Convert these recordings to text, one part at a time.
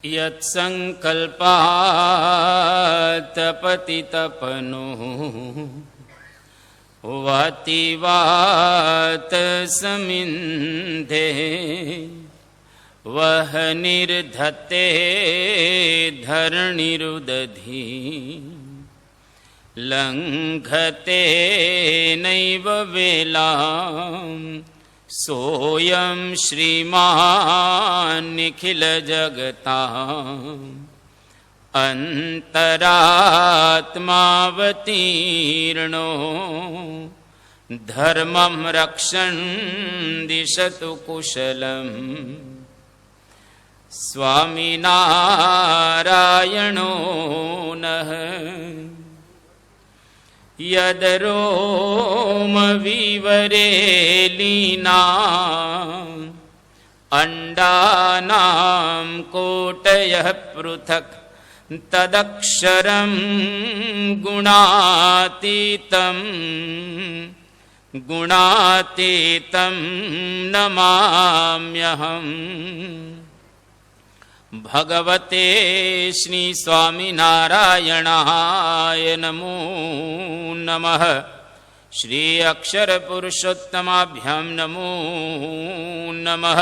યત્સંકલ્પાત પતિતપનો વાતિ વાત સમિંધે વહ નિર્ધતે ધરણીરુદધી લંઘતે નૈવ વેલામ સોયમ શ્રીમાન નિખિલ જગતા અંતરાત્માવતીર્ણો ધર્મમ રક્ષણ દિશતુ કુશલમ સ્વામિનારાયણો નઃ યદરોમ વિવરેલીના અંડાનામ કોટયઃ પૃથક તદક્ષરમ ગુણાતીતમ નમામ્યહમ. ભગવતે શ્રી સ્વામિનારાયણાય નમો નમઃ. શ્રી અક્ષર પુરુષોત્તમાભ્યામ નમો નમઃ.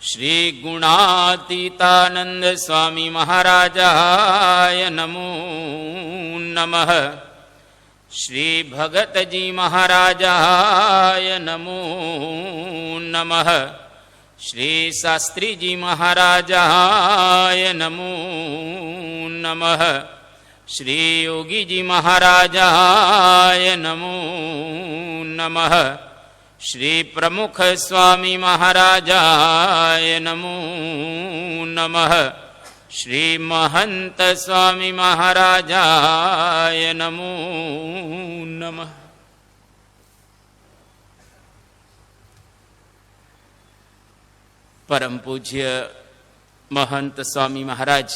શ્રી ગુણાતીતાનંદ સ્વામી મહારાજાય નમો નમઃ. શ્રી ભગતજી મહારાજાય નમો નમઃ. શ્રી શાસ્ત્રીજી મહારાજાય નમો નમઃ. શ્રી યોગીજી મહારાજાય નમો નમઃ. શ્રી પ્રમુખ સ્વામી મહારાજાય નમો નમઃ. શ્રી મહંત સ્વામી મહારાજાય નમો નમઃ. પરમ પૂજ્ય મહંત સ્વામી મહારાજ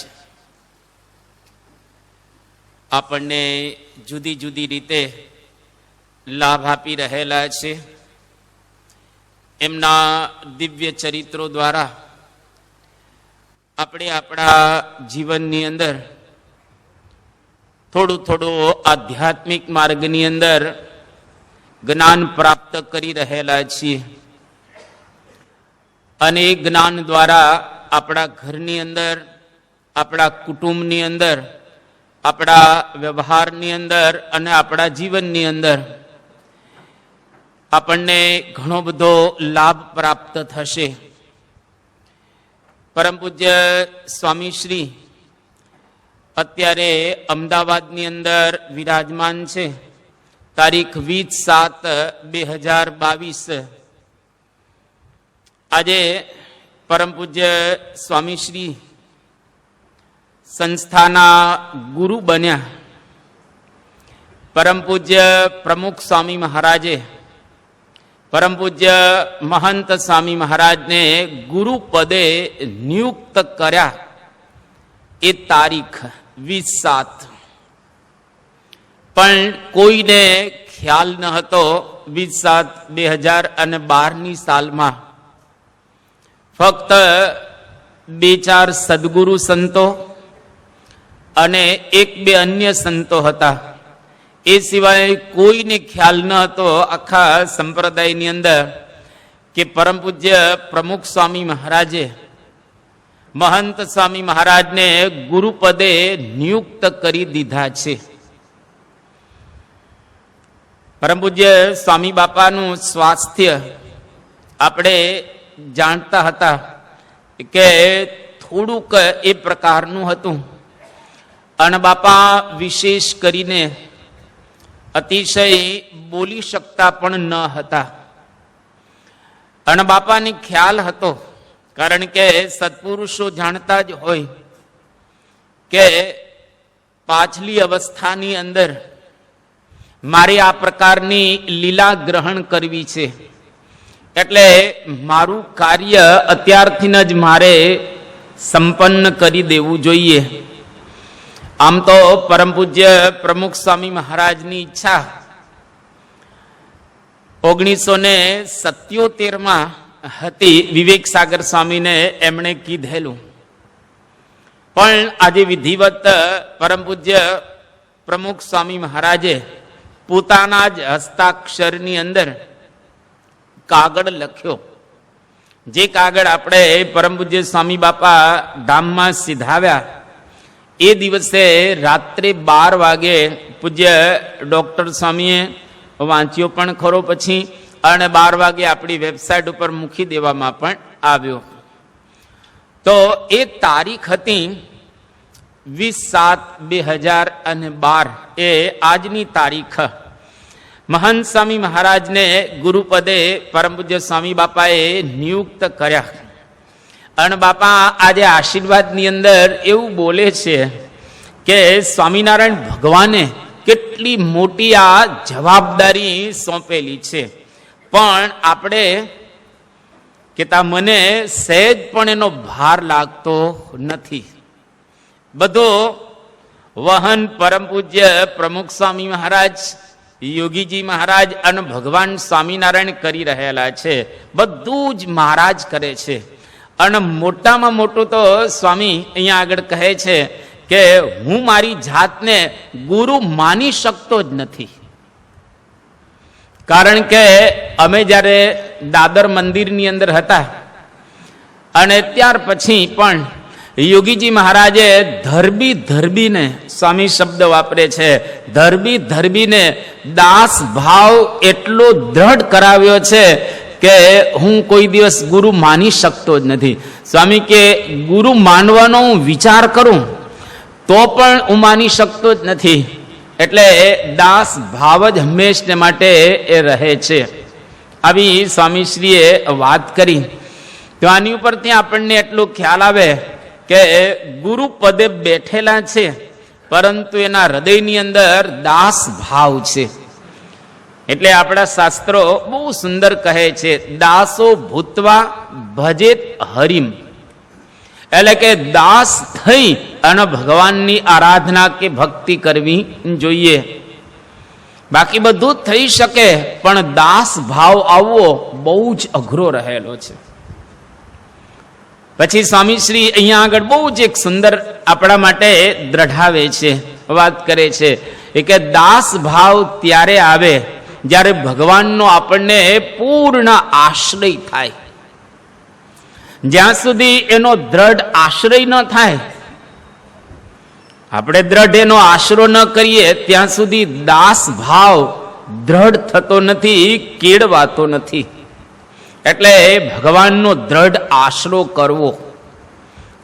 આપણને જુદી જુદી રીતે લાભ આપી રહેલા છે. એમના દિવ્ય ચરિત્રો દ્વારા આપણે આપણા જીવનની અંદર થોડું આધ્યાત્મિક માર્ગની અંદર જ્ઞાન પ્રાપ્ત કરી રહેલા છીએ અને એ જ્ઞાન દ્વારા આપણા ઘરની અંદર, આપણા કુટુંબની અંદર, આપણા વ્યવહારની અંદર અને આપણા જીવનની અંદર આપણને ઘણો બધો લાભ પ્રાપ્ત થશે. પરમ પૂજ્ય સ્વામીશ્રી અત્યારે અમદાવાદની અંદર વિરાજમાન છે. તારીખ 20/7/2022 આજે પરમ પૂજ્ય સ્વામીશ્રી સંસ્થાના ગુરુ બન્યા. પરમ પૂજ્ય પ્રમુખ સ્વામી મહારાજે પરમ પૂજ્ય મહંત સ્વામી મહારાજને ગુરુ પદે નિયુક્ત કર્યા. એ તારીખ 20/7. પણ કોઈને ખ્યાલ ન હતો 20/7/2012 સાલમાં ફક્ત 2-4 સદગુરુ સંતો અને 1-2 અન્ય સંતો હતા. એ સિવાય કોઈને ખ્યાલ ન હતો આખા સંપ્રદાયની અંદર કે પરમ પૂજ્ય પ્રમુખ સ્વામી મહારાજે મહંત સ્વામી મહારાજને ગુરુપદે નિયુક્ત કરી દીધા છે. પરમ પૂજ્ય સ્વામી બાપાનું સ્વાસ્થ્ય આપણે જાણતા હતા કે થોડુંક એ પ્રકારનું હતું અને બાપા વિશેષ કરીને અતિશય બોલી શકતા પણ ન હતા. અને બાપાને ખ્યાલ હતો, કારણ કે સત્પુરુષો જાણતા જ હોય કે પાછલી અવસ્થાની અંદર મારે આ પ્રકારની લીલા ગ્રહણ કરવી છે, એટલે મારું કાર્ય અત્યારથી જ મારે સંપન્ન કરી દેવું જોઈએ. આમ તો પરમ પૂજ્ય પ્રમુખ સ્વામી મહારાજની ઈચ્છા 1977 હતી. વિવેક સાગર સ્વામીને એમણે કીધેલું પણ આજે વિધિવત પરમ પૂજ્ય પ્રમુખ સ્વામી મહારાજે પોતાના જ હસ્તાક્ષરની અંદર કાગળ લખ્યો. જે કાગળ આપણે પરમ પૂજ્ય સ્વામી બાપા ધામમાં સિધાવ્યા એ દિવસે રાત્રે 12 વાગે પૂજ્ય ડૉક્ટર સ્વામીએ વાંચ્યો પણ ખરો પછી, અને 12 વાગે આપણી વેબસાઇટ ઉપર મૂકી દેવામાં પણ આવ્યો. તો એ તારીખ હતી 20/7/2012. એ આજની તારીખ મહંત સ્વામી મહારાજને ગુરુપદે પરમ પૂજ્ય સ્વામી બાપાએ નિયુક્ત કર્યા. અને બાપા આજે આશીર્વાદની અંદર એવું બોલે છે કે સ્વામિનારાયણ ભગવાને કેટલી મોટી આ જવાબદારી સોંપેલી છે, પણ આપણે કહેતા મને સહેજ પણ એનો ભાર લાગતો નથી. બધો વહન પરમ પૂજ્ય પ્રમુખ સ્વામી મહારાજ, યોગીજી મહારાજ અને ભગવાન સ્વામિનારાયણ કરી રહેલા છે. બધું જ મહારાજ કરે છે. અને મોટામાં મોટું તો સ્વામી અહીંયા આગળ કહે છે કે હું મારી જાતને ગુરુ માની શકતો જ નથી. કારણ કે અમે જ્યારે દાદર મંદિરની અંદર હતા અને ત્યાર પછી પણ યોગીજી મહારાજે ધરબીને, સ્વામી શબ્દ વાપરે છે, ધરબીને દાસ ભાવ એટલો દ્રઢ કરાવ્યો છે કે હું કોઈ દિવસ ગુરુ માની શકતો જ નથી. સ્વામી કે ગુરુ માનવાનો હું વિચાર કરું તો પણ હું માની શકતો જ નથી. એટલે દાસ ભાવ જ હંમેશને માટે એ રહે છે. આવી સ્વામીશ્રીએ વાત કરી. તો આની ઉપરથી આપણને એટલો ખ્યાલ આવે કે ગુરુ પદે બેઠેલા છે, પરંતુ એના હૃદયની અંદર દાસ ભાવ છે. એટલે આપણા શાસ્ત્રો બહુ સુંદર કહે છે, દાસો ભૂતવા ભજેત હરિમ. એટલે કે દાસ થઈ અને ભગવાનની આરાધના કે ભક્તિ કરવી જોઈએ. બાકી બધું થઈ શકે, પણ દાસ ભાવ આવવો બહુ જ અઘરો રહેલો છે. પછી સ્વામીશ્રી અહીંયા આગળ બહુ જ એક સુંદર આપણા માટે દ્રઢાવે છે, વાત કરે છે કે દાસ ભાવ ત્યારે આવે જ્યારે ભગવાનનો આપણને પૂર્ણ આશ્રય થાય. જ્યાં સુધી એનો દ્રઢ આશ્રય ન થાય, આપણે દ્રઢ એનો આશરો ન કરીએ, ત્યાં સુધી દાસ ભાવ દ્રઢ થતો નથી, કેળવાતો નથી. એટલે ભગવાનનો દ્રઢ આશરો કરવો.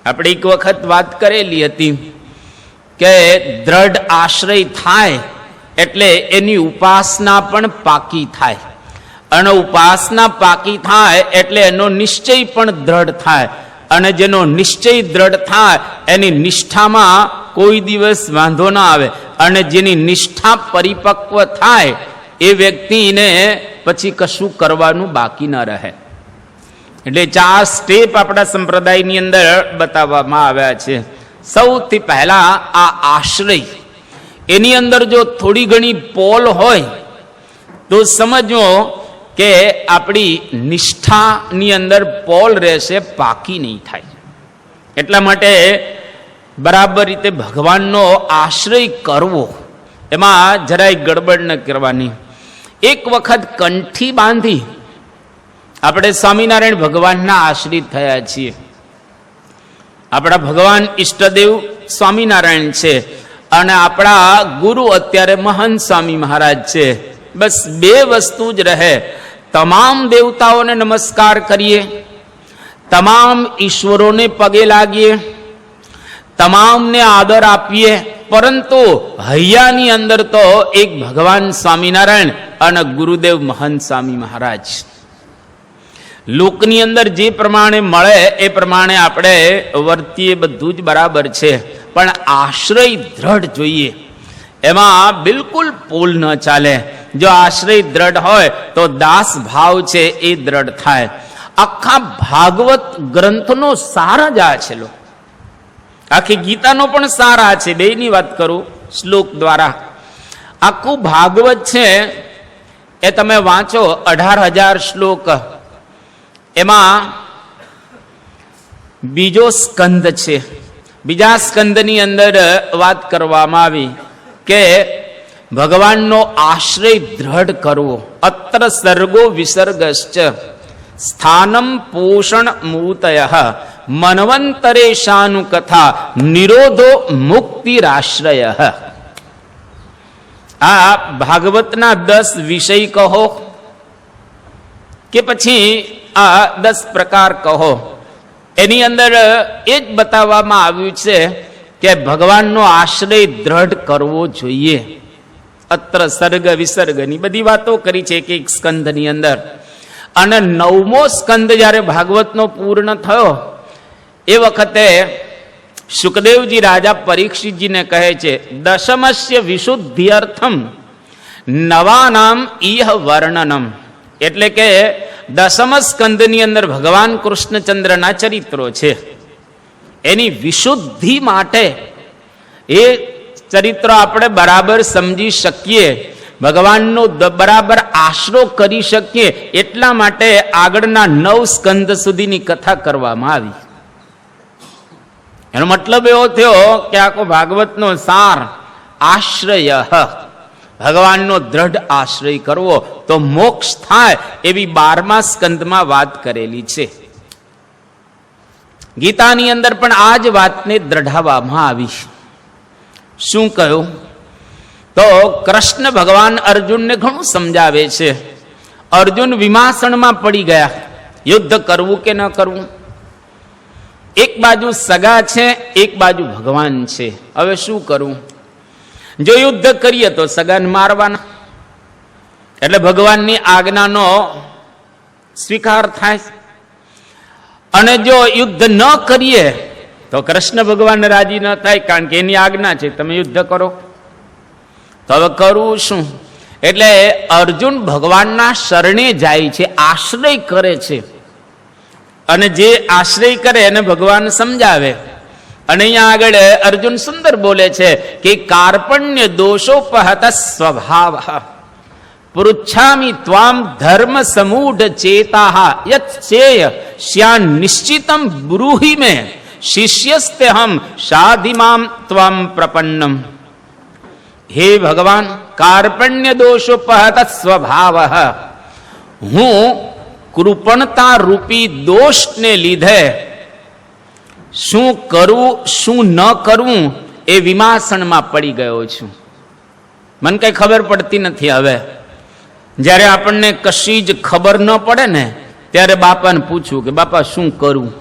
આપણે એક વખત વાત કરેલી હતી કે દ્રઢ આશ્રય થાય એટલે એની ઉપાસના પણ પાકી થાય, અને ઉપાસના પાકી થાય એટલે એનો નિશ્ચય પણ દ્રઢ થાય, અને જેનો નિશ્ચય દ્રઢ થાય એની નિષ્ઠામાં કોઈ દિવસ વાંધો ના આવે, અને જેની નિષ્ઠા પરિપક્વ થાય એ વ્યક્તિને પછી કશું કરવાનું બાકી ન રહે. એટલે 4 સ્ટેપ આપણા સંપ્રદાયની અંદર બતાવવામાં આવ્યા છે. સૌથી પહેલા આ આશ્રય, એની અંદર જો થોડી ઘણી પોલ હોય તો સમજો કે આપણી નિષ્ઠાની અંદર પોલ રહેશે, પાકી નહીં થાય. એટલા માટે બરાબર રીતે ભગવાનનો આશ્રય કરવો, એમાં જરાય ગડબડ ન કરવાની. એક વખત કંઠી બાંધી આપણે સ્વામિનારાયણ ભગવાનના આશ્રિત થયા છીએ. આપણા ભગવાન ઈષ્ટદેવ સ્વામિનારાયણ છે, અને આપણા ગુરુ અત્યારે મહંત સ્વામી મહારાજ છે. બસ 2 વસ્તુ જ રહે. તમામ દેવતાઓને નમસ્કાર કરીએ, તમામ ઈશ્વરોને પગે લાગીએ, તમામને આદર આપીએ, પરંતુ હૈયાની અંદર તો એક ભગવાન સ્વામિનારાયણ અને ગુરુદેવ મહંત સ્વામી મહારાજ. લોકની અંદર જે પ્રમાણે મળે એ પ્રમાણે આપણે વર્તીએ, બધું જ બરાબર છે, પણ આશ્રય દ્રઢ જોઈએ. એમાં બિલકુલ પોલ ન ચાલે. જો આશ્રય દ્રઢ હોય તો દાસ ભાવ છે એ દ્રઢ થાય. આખા ભાગવત ગ્રંથનો સાર જ આ છે. આખી ગીતાનો પણ સાર આ છે. બેની વાત કરું શ્લોક દ્વારા. આખું ભાગવત છે એ તમે વાંચો, 18,000 શ્લોક. એમાં બીજો સ્કંદ છે, બીજા સ્કંદની અંદર વાત કરવામાં આવી કે ભગવાનનો આશ્રય દ્રઢ કરવો. અત્ર સર્ગો વિસર્ગશ્ચ સ્થાનમ પોષણ મૂતયઃ મન્વંતરેશાનુ કથા નિરોધો મુક્તિરાશ્રય. આ ભાગવતના 10 વિષય કહો કે પછી આ 10 પ્રકાર કહો, એની અંદર એ જ બતાવવામાં આવ્યું છે કે ભગવાનનો આશ્રય દ્રઢ કરવો જોઈએ. અત્ર સર્ગ વિસર્ગની બધી વાતો કરી છે એક સ્કંદની અંદર. અને 9મો સ્કંદ જ્યારે ભાગવતનો પૂર્ણ થયો એ વખતે શુકદેવજી રાજા પરીક્ષિતજીને કહે છે, દશમસ્ય વિશુદ્ધિયર્થમ નવાનામ ઇહ વર્ણનમ. એટલે કે 10મ સ્કંદની અંદર ભગવાન કૃષ્ણચંદ્રના ચરિત્રો છે, એની વિશુદ્ધિ માટે એ ચરિત્રો આપણે બરાબર સમજી શકીએ, ભગવાનનો બરાબર આશરો કરી શકીએ, એટલા માટે આગળના 9 સ્કંદ સુધીની કથા કરવામાં આવી. એનો મતલબ એવો થયો કે આખો ભાગવતનો સાર આશ્રય, ભગવાનનો દ્રઢ આશ્રય કરવો તો મોક્ષ થાય, એવી 12મા સ્કંદમાં વાત કરેલી છે. ગીતાની અંદર પણ આ જ વાતને દ્રઢાવવામાં આવી. શું કહ્યું? તો કૃષ્ણ ભગવાન અર્જુનને ઘણું સમજાવે છે. અર્જુન વિમાસણમાં પડી ગયા, યુદ્ધ કરવું કે ન કરવું. એક બાજુ સગા છે, એક બાજુ ભગવાન છે. હવે શું કરવું? જો યુદ્ધ કરીએ તો સગાને મારવાના, એટલે ભગવાનની આજ્ઞાનો સ્વીકાર થાય. અને જો યુદ્ધ ન કરીએ તો કૃષ્ણ ભગવાન રાજી ન થાય, કારણ કે એની આજ્ઞા છે તમે યુદ્ધ કરો. તો હવે કરવું શું? એટલે અર્જુન ભગવાનના શરણે જાય છે, આશ્રય કરે છે. અને જે આશ્રય કરે એને ભગવાન સમજાવે. અને અહીંયા આગળ અર્જુન સુંદર બોલે છે કે કાર્પણ્ય દોષોપહત સ્વભાવ પૃચ્છામિ ત્વામ ધર્મ સમૂઢ ચેતા યત ચેય શ્યાન નિશ્ચિતમ બ્રૂહિ મે શિષ્યસ્તેહમ સાધિમામ ત્વામ પ્રપન્નમ. હે ભગવાન, કાર્પણ્ય દોષોપહત સ્વભાવ, હું કૃપણતા રૂપી દોષને લીધે શું કરવું શું ન કરવું એ વિમાસણમાં પડી ગયો છું. મને કઈ ખબર પડતી નથી. હવે જ્યારે આપણને કશી જ ખબર ન પડે ને ત્યારે બાપાને પૂછવું કે બાપા શું કરવું.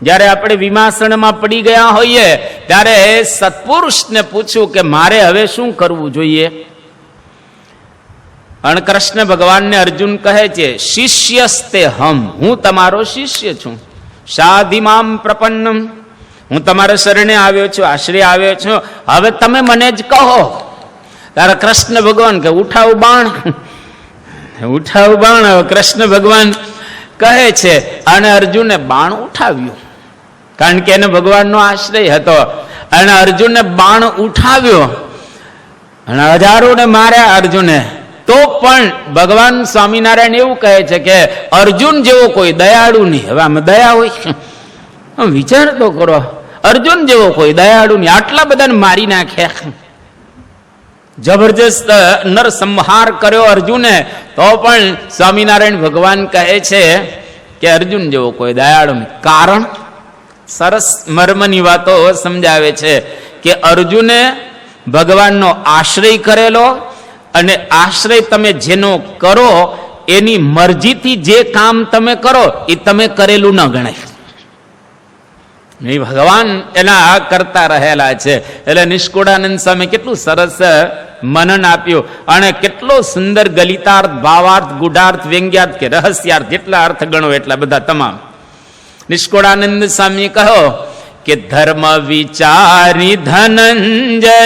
જ્યારે આપણે વિમાસણમાં પડી ગયા હોઈએ ત્યારે સત્પુરુષને પૂછવું કે મારે હવે શું કરવું જોઈએ. અને કૃષ્ણ ભગવાનને અર્જુન કહે છે, શિષ્યસ્તે હમ, હું તમારો શિષ્ય છું. સાધિમામ પ્રપન્નમ, હું તમારા શરણે આવ્યો છું, આશ્રય આવ્યો છું. હવે તમે મને જ કહો. તારા કૃષ્ણ ભગવાન કે ઉઠાવ બાણ, ઉઠાવ બાણ. હવે કૃષ્ણ ભગવાન કહે છે અને અર્જુને બાણ ઉઠાવ્યું, કારણ કે એને ભગવાનનો આશ્રય હતો. અને અર્જુને બાણ ઉઠાવ્યો અને હજારોને માર્યા અર્જુને. તો પણ ભગવાન સ્વામિનારાયણ એવું કહે છે કે અર્જુન જેવો કોઈ દયાળુ નહીં. હવે આમાં દયા હોય? વિચાર તો કરો, અર્જુન જેવો કોઈ દયાળુ નહીં, આટલા બધાને મારી નાખ્યા, જબરજસ્ત નરસંહાર કર્યો અર્જુને. તો પણ સ્વામિનારાયણ ભગવાન કહે છે કે અર્જુન જેવો કોઈ દયાળુ નહીં. કારણ સરસ મર્મની વાતો સમજાવે છે કે અર્જુને ભગવાનનો આશ્રય કરેલો, અને આશ્રય તમે જેનો કરો એની મરજીથી જે કામ તમે કરો એ તમે કરેલું ન ગણાય. ભગવાન એના કરતા રહેલા છે. એટલે નિષ્કુળાનંદ સ્વામી કેટલું સરસ મનન આપ્યું, અને કેટલો સુંદર ગલિતાર્થ, ભાવાર્થ, ગુઢાર્થ, વ્યંગ્યાર્થ કે રહસ્યાર્થ, જેટલા અર્થ ગણો એટલા બધા તમામ. નિષ્કુળાનંદ સ્વામી કહો કે ધર્મ વિચારી ધનંજય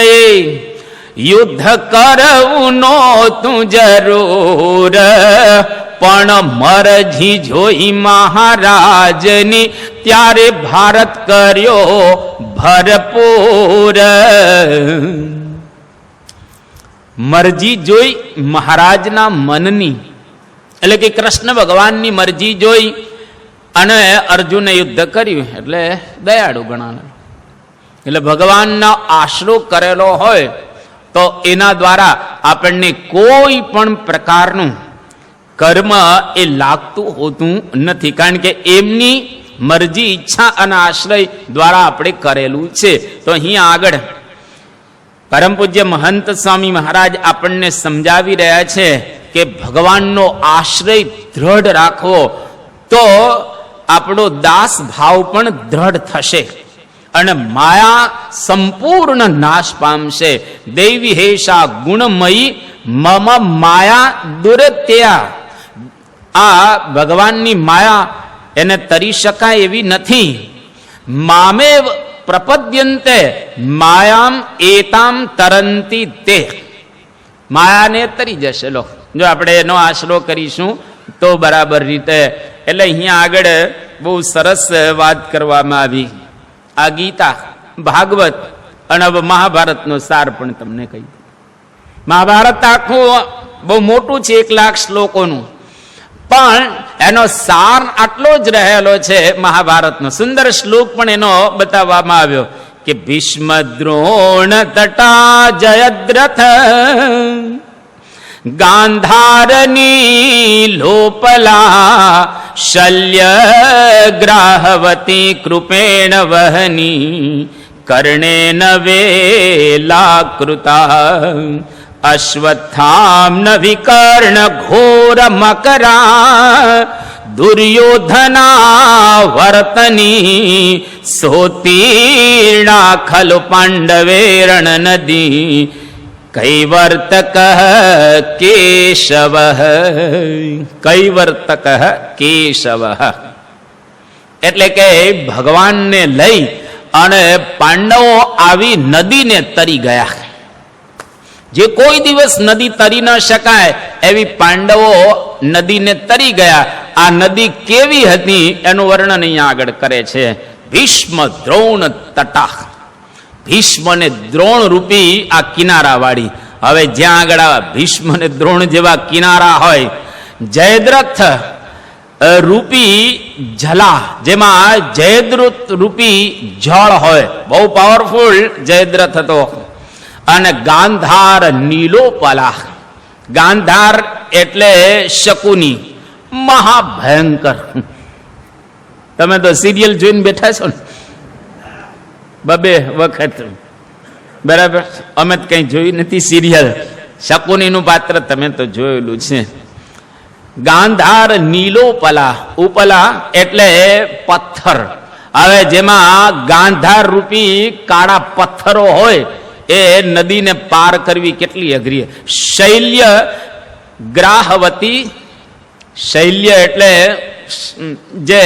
યુદ્ધ કરવું નોતું જરૂર, પણ મરજી જોઈ મહારાજની ત્યારે ભારત કર્યો ભરપૂર. મરજી જોઈ મહારાજના મનની, એટલે કે કૃષ્ણ ભગવાનની મરજી જોઈ અને અર્જુને યુદ્ધ કર્યું એટલે દયાળુ ગણાવે. એટલે ભગવાનનો આશરો કરેલો હોય તો એના દ્વારા આપણને કોઈ પણ પ્રકારનું કર્મ એ લાગતું હોતું નથી, કારણ કે એમની મરજી, ઈચ્છા અને આશ્રય દ્વારા આપણે કરેલું છે. તો અહીંયા આગળ પરમ પૂજ્ય મહંત સ્વામી મહારાજ આપણને સમજાવી રહ્યા છે કે ભગવાનનો આશ્રય દ્રઢ રાખવો તો આપણો દાસ ભાવ પણ દ્રઢ થશે અને માયા સંપૂર્ણ નાશ પામશે. દૈવી હેષા ગુણમયી મમ માયા દુરત્યા. આ ભગવાનની માયા એને તરી શકાય એવી નથી. મામે પ્રપદ્યંતે માયામ એતામ તરંતી તે. માયાને તરી જશે લો, જો આપણે એનો આશરો કરીશું તો બરાબર રીતે. એટલે અહીંયા આગળ બહુ સરસ વાત કરવામાં આવી. આ ગીતા, ભાગવત અને હવે મહાભારતનો સાર પણ તમને કહી. મહાભારત આખું બહુ મોટું છે, 1,00,000 શ્લોકોનું, પણ એનો સાર આટલો જ રહેલો છે મહાભારતનો. સુંદર શ્લોક પણ એનો બતાવવામાં આવ્યો કે ભીષ્મ દ્રોણ તટા જયદ્રથ ગાંધારની લોપલા શલ્ય ગ્રાહવતી કૃપેણ વહની કર્ણેન વેલા કૃતા અશ્વત્થામ વિકર્ણ ઘોર મકરા દુર્યોધના વર્તની સોતીર્ણા ખલુ પાંડવે રણ નદી કૈવર્તક કેશવ. કૈવર્તક કેશવ એટલે કે ભગવાનને લઈ અને પાંડવો આવી નદીને તરી ગયા. જે કોઈ દિવસ નદી તરી ન શકાય એવી પાંડવો નદીને તરી ગયા. આ નદી કેવી હતી એનું વર્ણન અહીંયા આગળ કરે છે. ભીષ્મ દ્રોણ તટા. ભીષ્મ ને દ્રોણ રૂપી આ કિનારા વાળી. હવે જ્યાં આગળ ભીષ્મ ને દ્રોણ જેવા કિનારા હોય, જયદ્રથ રૂપી જલા, જેમાં જયદ્રથ રૂપી જળ હોય, બહુ પાવરફુલ જયદ્રથ હતો. અને ગાંધાર નીલોપલા. ગાંધાર એટલે શકુની, મહાભયંકર. તમે તો સિરિયલ જોઈને બેઠા છો ને 2 વખત, બરાબર? અમે તો કઈ જોયું નથી સિરિયલ. શકુનીનું પાત્ર તમે તો જોયેલું છે. ગાંધાર નીલોપલા. ઉપલા એટલે પથ્થર. હવે જેમાં ગાંધાર રૂપી કાળા પથ્થરો હોય એ નદીને પાર કરવી કેટલી અઘરી. શૈલ્ય ગ્રાહવતી. શૈલ્ય એટલે જે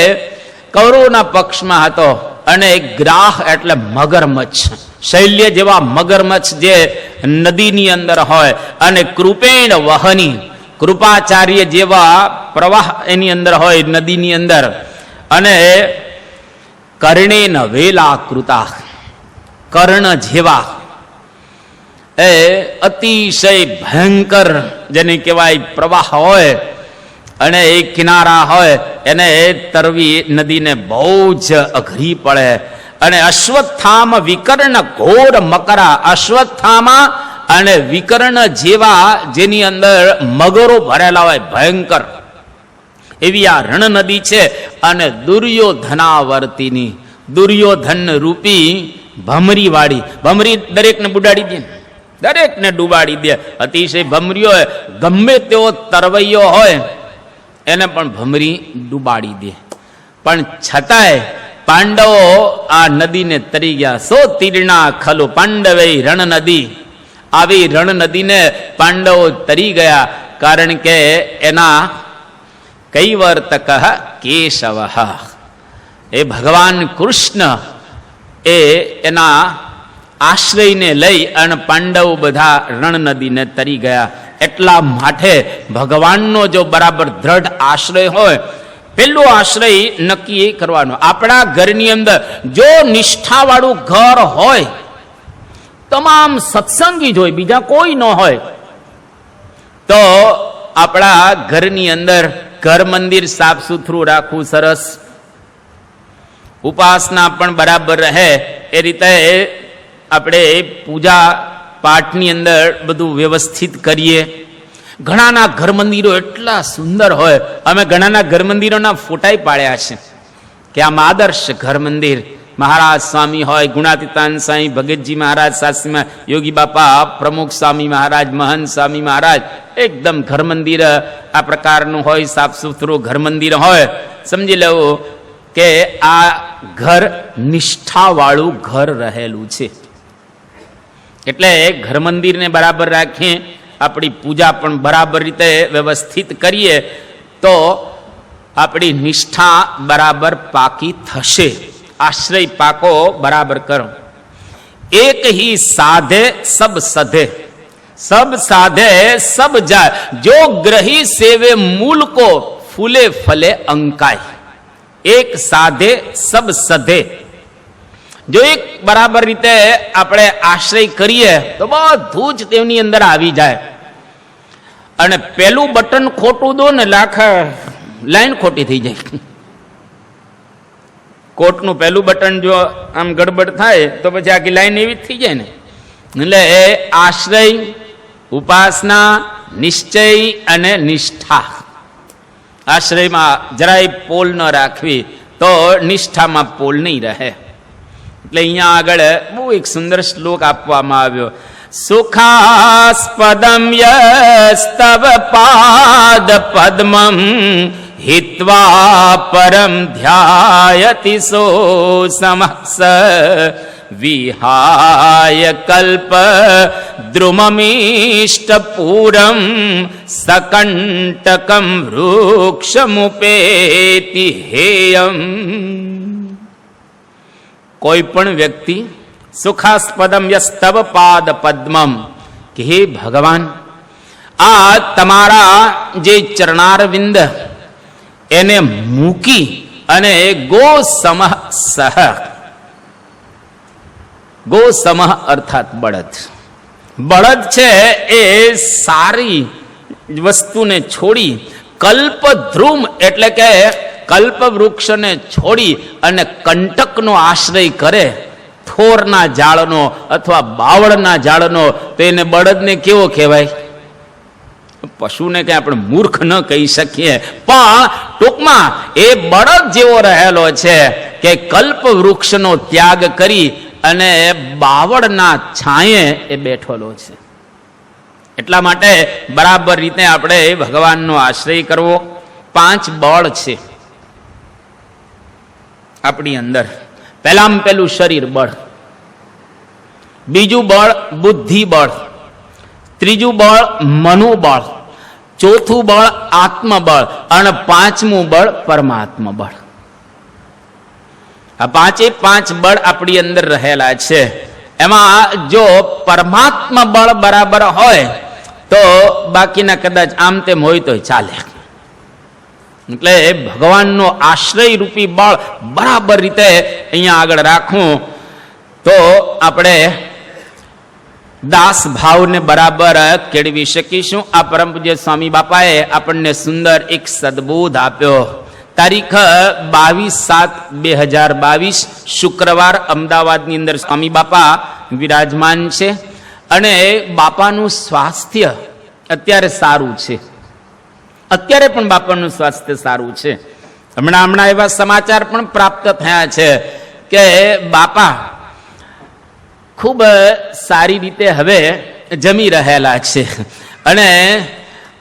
કૌરવના પક્ષમાં હતો, અને ગ્રાહ એટલે મગરમચ્છ. શૈલ્ય જેવા મગરમચ્છ જે નદીની અંદર હોય. અને કૃપેણ વહની. કૃપાચાર્ય જેવા પ્રવાહ એની અંદર હોય નદીની અંદર. અને કર્ણેન વેલા કૃતા. કર્ણ જેવા એ અતિશય ભયંકર જેને કહેવાય પ્રવાહ હોય અને એ કિનારા હોય એને તરવી નદીને બહુ જ અઘરી પડે. અને અશ્વત્થામ વિકર્ણ ઘોર મકરા. અશ્વત્થામા અને વિકર્ણ જેવા જેની અંદર મગરો ભરેલા હોય ભયંકર એવી આ રણ નદી છે. અને દુર્યોધનાવર્તિની. દુર્યોધન રૂપી ભમરી વાળી. ભમરી દરેકને બુડાડી દે, દરેકને ડૂબાડી દે. અતિશય ભમરીઓ ગમે તેવો તરવૈયો હોય એને પણ ભમરી ડૂબાડી દે. પણ છતાંય પાંડવો આ નદીને તરી ગયા. સો તીર્ણા ખલુ પાંડવે રણ નદી. આવી રણ નદીને પાંડવો તરી ગયા, કારણ કે એના કૈવર્તક કેશવ. એ ભગવાન કૃષ્ણ એ એના આશ્રયને લઈ અને પાંડવો બધા રણ નદીને તરી ગયા. એટલા માટે ભગવાનનો જો બરાબર દ્રઢ આશ્રય હોય, પેલો આશ્રય નક્કી કરવાનો. આપણા ઘરની અંદર જો નિષ્ઠાવાળું ઘર હોય, તમામ સત્સંગી જ હોય, બીજા કોઈ ન હોય, તો આપણા ઘરની અંદર ઘર મંદિર સાફ સુથરું રાખવું સરસ, ઉપાસના પણ બરાબર રહે એ રીતે આપણે પૂજા પાઠની અંદર બધું વ્યવસ્થિત કરીએ. ઘણાના ઘર મંદિરો એટલા સુંદર હોય, અમે ઘણાના ઘર મંદિરોના ફોટાઈ પાડ્યા છે કે આમ આદર્શ ઘર મંદિર. મહારાજ સ્વામી હોય, ગુણાતીતાન સ્વામી, ભગતજી મહારાજ, સાસરીમાં યોગી બાપા, પ્રમુખ સ્વામી મહારાજ, મહંત સ્વામી મહારાજ, એકદમ ઘર મંદિર આ પ્રકારનું હોય, સાફ સુથરું ઘર મંદિર હોય. સમજી લેવું કે આ ઘર નિષ્ઠાવાળું ઘર રહેલું છે. એટલે ઘર મંદિરને બરાબર રાખીએ, આપણી પૂજા પણ બરાબર રીતે વ્યવસ્થિત કરીએ તો આપણી નિષ્ઠા બરાબર પાકી થશે. આશ્રય પાકો બરાબર કરો. એક હી સાધે સબ સધે, સબ સાધે સબ જાય, જો ગ્રહી સેવે મૂલ को फूले फले अंकाय. एक साधे सब सधे. જો એક બરાબર રીતે આપણે આશ્રય કરીએ તો બધું જ તેની અંદર આવી જાય. અને પેલું બટન ખોટું દો ને આખા લાઈન ખોટી થઈ જાય. કોટનું પહેલું બટન જો આમ ગડબડ થાય તો પછી આખી લાઈન એવી જ થઈ જાય ને. એટલે એ આશ્રય, ઉપાસના, નિશ્ચય અને નિષ્ઠા. આશ્રયમાં જરાય પોલ ન રાખવી તો નિષ્ઠામાં પોલ નહીં રહે. એટલે અહીંયા આગળ બહુ એક સુંદર શ્લોક આપવામાં આવ્યો. સુખાસ્પદમ યસ્તવ પાદ પદ્મમ हित्वा परम ध्यायति सो समक्ष विहाय कल्प द्रुममीष्ट पूरम सकंटकम वृक्षमुपेति हेयम. कोई पण व्यक्ति सुखास्पदम यस्तव पाद पद्मम, कि हे भगवान आ तमारा जे चरणारविंद એને મૂકી અને ગો સમહ સહ, ગો સમહ અર્થાત બળદ. બળદ છે એ સારી વસ્તુને છોડી કલ્પદ્રુમ એટલે કે કલ્પ વૃક્ષને છોડી અને કંટકનો આશ્રય કરે, થોરના ઝાડનો અથવા બાવળના ઝાડનો, તો એને બળદને કેવો કહેવાય? પશુને કઈ આપણે મૂર્ખ ન કહી શકીએ, પણ ટૂંકમાં એ બળદ જેવો રહેલો છે કે કલ્પ વૃક્ષનો ત્યાગ કરી અને બાવળના છાંયે એ બેઠેલો છે. એટલા માટે બરાબર રીતે આપણે ભગવાનનો આશ્રય કરવો. 5 બળ છે આપણી અંદર. પહેલામાં પેલું શરીર બળ, બીજું બળ બુદ્ધિ બળ, ત્રીજું બળ મનોબળ, ચોથું બળ આત્મબળ અને 5મું બળ પરમાત્મા બળ. આ 5 બળ આપણી અંદર રહેલા છે. એમાં જો પરમાત્મા બળ બરાબર હોય તો બાકીના કદાચ આમ તેમ હોય તો ચાલે. એટલે ભગવાનનો આશ્રય રૂપી બળ બરાબર રીતે અહીંયા આગળ રાખવું તો આપણે દાસ ભાવને બરાબર કેળવી શકીશું. આ પરમ પૂજ્ય સ્વામી બાપાએ આપણને સુંદર એક સદબોધ આપ્યો. તારીખ 22/7/2022 શુક્રવાર અમદાવાદની અંદર સ્વામી બાપા વિરાજમાન છે અને બાપાનું સ્વાસ્થ્ય અત્યારે સારું છે. અત્યારે પણ બાપાનું સ્વાસ્થ્ય સારું છે. હમણાં એવા સમાચાર પણ પ્રાપ્ત થયા છે કે બાપા ખૂબ સારી રીતે હવે જમી રહેલા છે અને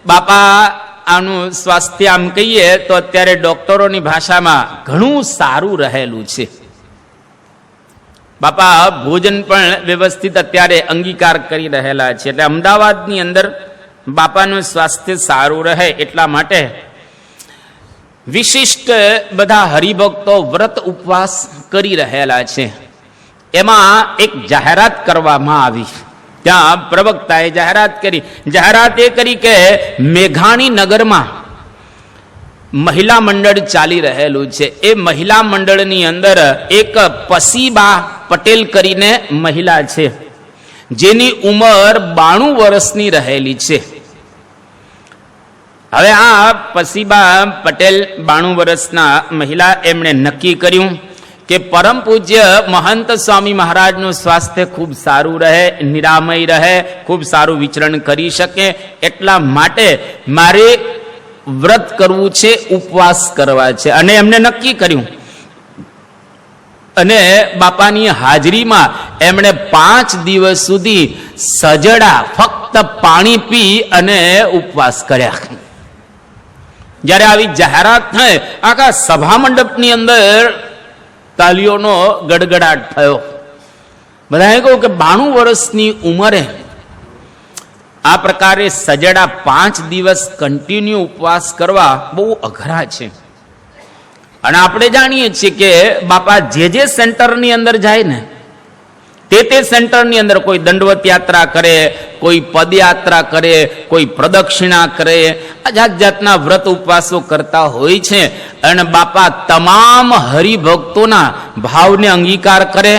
બાપા આનું સ્વાસ્થ્ય આમ કહીએ તો અત્યારે ડોક્ટરોની ભાષામાં ઘણું સારું રહેલું છે. બાપા ભોજન પણ વ્યવસ્થિત અત્યારે અંગીકાર કરી રહેલા છે. એટલે અમદાવાદની અંદર બાપાનું સ્વાસ્થ્ય સારું રહે એટલા માટે વિશિષ્ટ બધા હરિભક્તો વ્રત ઉપવાસ કરી રહેલા છે. એમાં એક જાહેરાત કરવામાં આવી. ત્યાં પ્રવક્તાએ જાહેરાત કરી. જાહેરાત એ કરી કે મેઘાણી નગરમાં મહિલા મંડળ ચાલી રહેલું છે. એ મહિલા મંડળની અંદર એક પસીબા પટેલ કરીને મહિલા છે, જેની ઉંમર 92 વર્ષની રહેલી છે. હવે આ પસીબા પટેલ 92 વર્ષના મહિલા, એમણે નક્કી કર્યું કે પરમ પૂજ્ય મહંત સ્વામી મહારાજનું સ્વાસ્થ્ય ખૂબ સારું રહે, નિરામય રહે, ખૂબ સારું વિચરણ કરી શકે, એટલા માટે મારે વ્રત કરવું છે, ઉપવાસ કરવા છે. અને એમને નક્કી કર્યું અને બાપાની હાજરીમાં એમણે 5 દિવસ સુધી સજડા ફક્ત પાણી પી અને ઉપવાસ કર્યા. જ્યારે આવી જાહેરાત થાય, આખા સભા મંડપની અંદર તાલીઓનો ગડગડાટ થયો. બધાએ કહ્યું કે 92 વર્ષની ઉંમરે આ પ્રકારે સજડા 5 દિવસ કન્ટિન્યુ ઉપવાસ કરવા બહુ અઘરા છે. અને આપણે જાણીએ છીએ કે બાપા જે સેન્ટરની અંદર જાય ને તે સેન્ટરની અંદર કોઈ દંડવત યાત્રા કરે, કોઈ પદયાત્રા કરે, કોઈ પ્રદક્ષિણા કરે, જાત જાતના વ્રત ઉપવાસો કરતા હોય છે. અને બાપા તમામ હરિભક્તોના ભાવને અંગીકાર કરે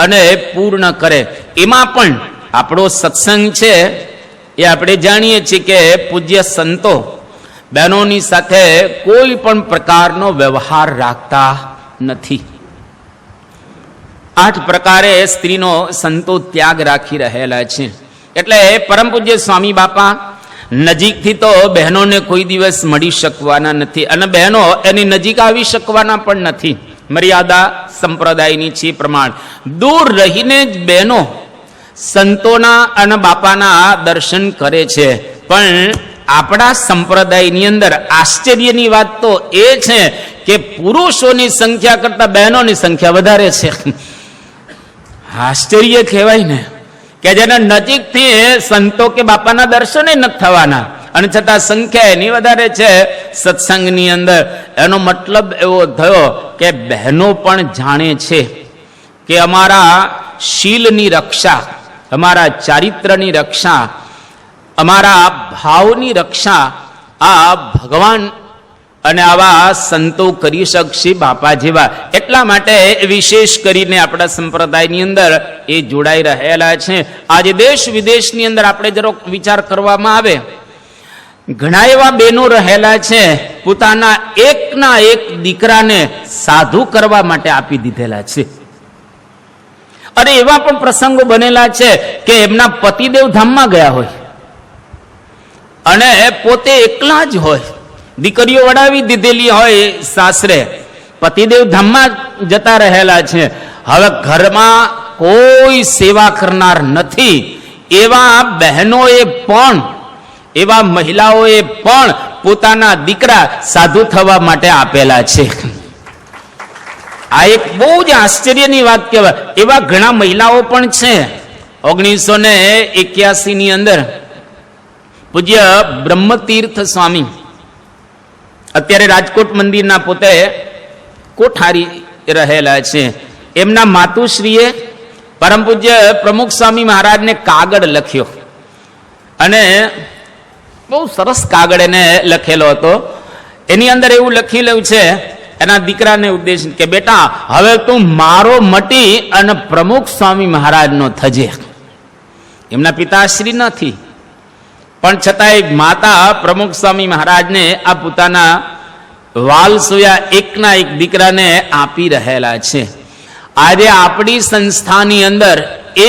અને પૂર્ણ કરે. એમાં પણ આપણો સત્સંગ છે એ આપણે જાણીએ છીએ કે પૂજ્ય સંતો બહેનોની સાથે કોઈ પણ પ્રકારનો વ્યવહાર રાખતા નથી. 8 પ્રકારે સ્ત્રીનો સંતો ત્યાગ રાખી રહેલા છે. એટલે પરમ પૂજ્ય સ્વામી બાપા નજીકથી તો બહેનોને કોઈ દિવસ મળી શકવાના નથી અને બહેનો એની નજીક આવી શકવાના પણ નથી. મર્યાદા સંપ્રદાયની છે પ્રમાણ દૂર રહીને જ બહેનો સંતોના અને બાપાના દર્શન કરે છે. પણ આપણા સંપ્રદાયની અંદર આશ્ચર્યની વાત તો એ છે કે પુરુષોની સંખ્યા કરતા બહેનોની સંખ્યા વધારે છે. આશ્ચર્ય કહેવાય ને કે જેના નજીકથી સંતો કે બાપાના દર્શન નથી થવાના અને છતાં સંખ્યા એની વધારે છે સત્સંગની અંદર. એનો મતલબ એવો થયો કે બહેનો પણ જાણે છે કે અમારા શીલની રક્ષા, અમારા ચારિત્રની રક્ષા, અમારા ભાવની રક્ષા આ ભગવાન અને આવા સંતો કરી શકશે બાપા જેવા. એટલા માટે વિશેષ કરીને આપણા સંપ્રદાયની અંદર એ જોડાઈ રહેલા છે. આજે દેશ વિદેશની અંદર આપણે જરો વિચાર કરવામાં આવે, ઘણા એવા બહેનો રહેલા છે પોતાના એકના એક દીકરાને સાધુ કરવા માટે આપી દીધેલા છે. અને એવા પણ પ્રસંગો બનેલા છે કે એમના પતિદેવ ધામમાં ગયા હોય અને પોતે એકલા જ હોય, દીકરીઓ વડાવી દીધેલી હોય સાસરે, પતિદેવ ધામમાં જતા રહેલા છે. હવે ઘરમાં કોઈ સેવા કરનાર નથી. એવા બહેનોએ પણ, એવા મહિલાઓએ પણ પોતાના દીકરા સાધુ થવા માટે આપેલા છે. આ એક બહુ જ આશ્ચર્યની વાત કહેવાય. એવા ઘણા મહિલાઓ પણ છે. 1981 ની અંદર પૂજ્ય બ્રહ્મતીર્થ સ્વામી અત્યારે રાજકોટ મંદિરના પોતે કોઠારી રહેલા છે. એમના માતુશ્રીએ પરમ પૂજ્ય પ્રમુખ સ્વામી મહારાજને કાગળ લખ્યો અને બહુ સરસ કાગળ એને લખેલો હતો. એની અંદર એવું લખેલું છે એના દીકરાને ઉદ્દેશ કે બેટા હવે તું મારો મટી અને પ્રમુખ સ્વામી મહારાજનો થજે. એમના પિતાશ્રી નથી પણ છતાંય માતા પ્રમુખ સ્વામી મહારાજને આ પોતાના વાલસોયા એકના એક દીકરાને આપી રહેલા છે. આજે આપણી સંસ્થાની અંદર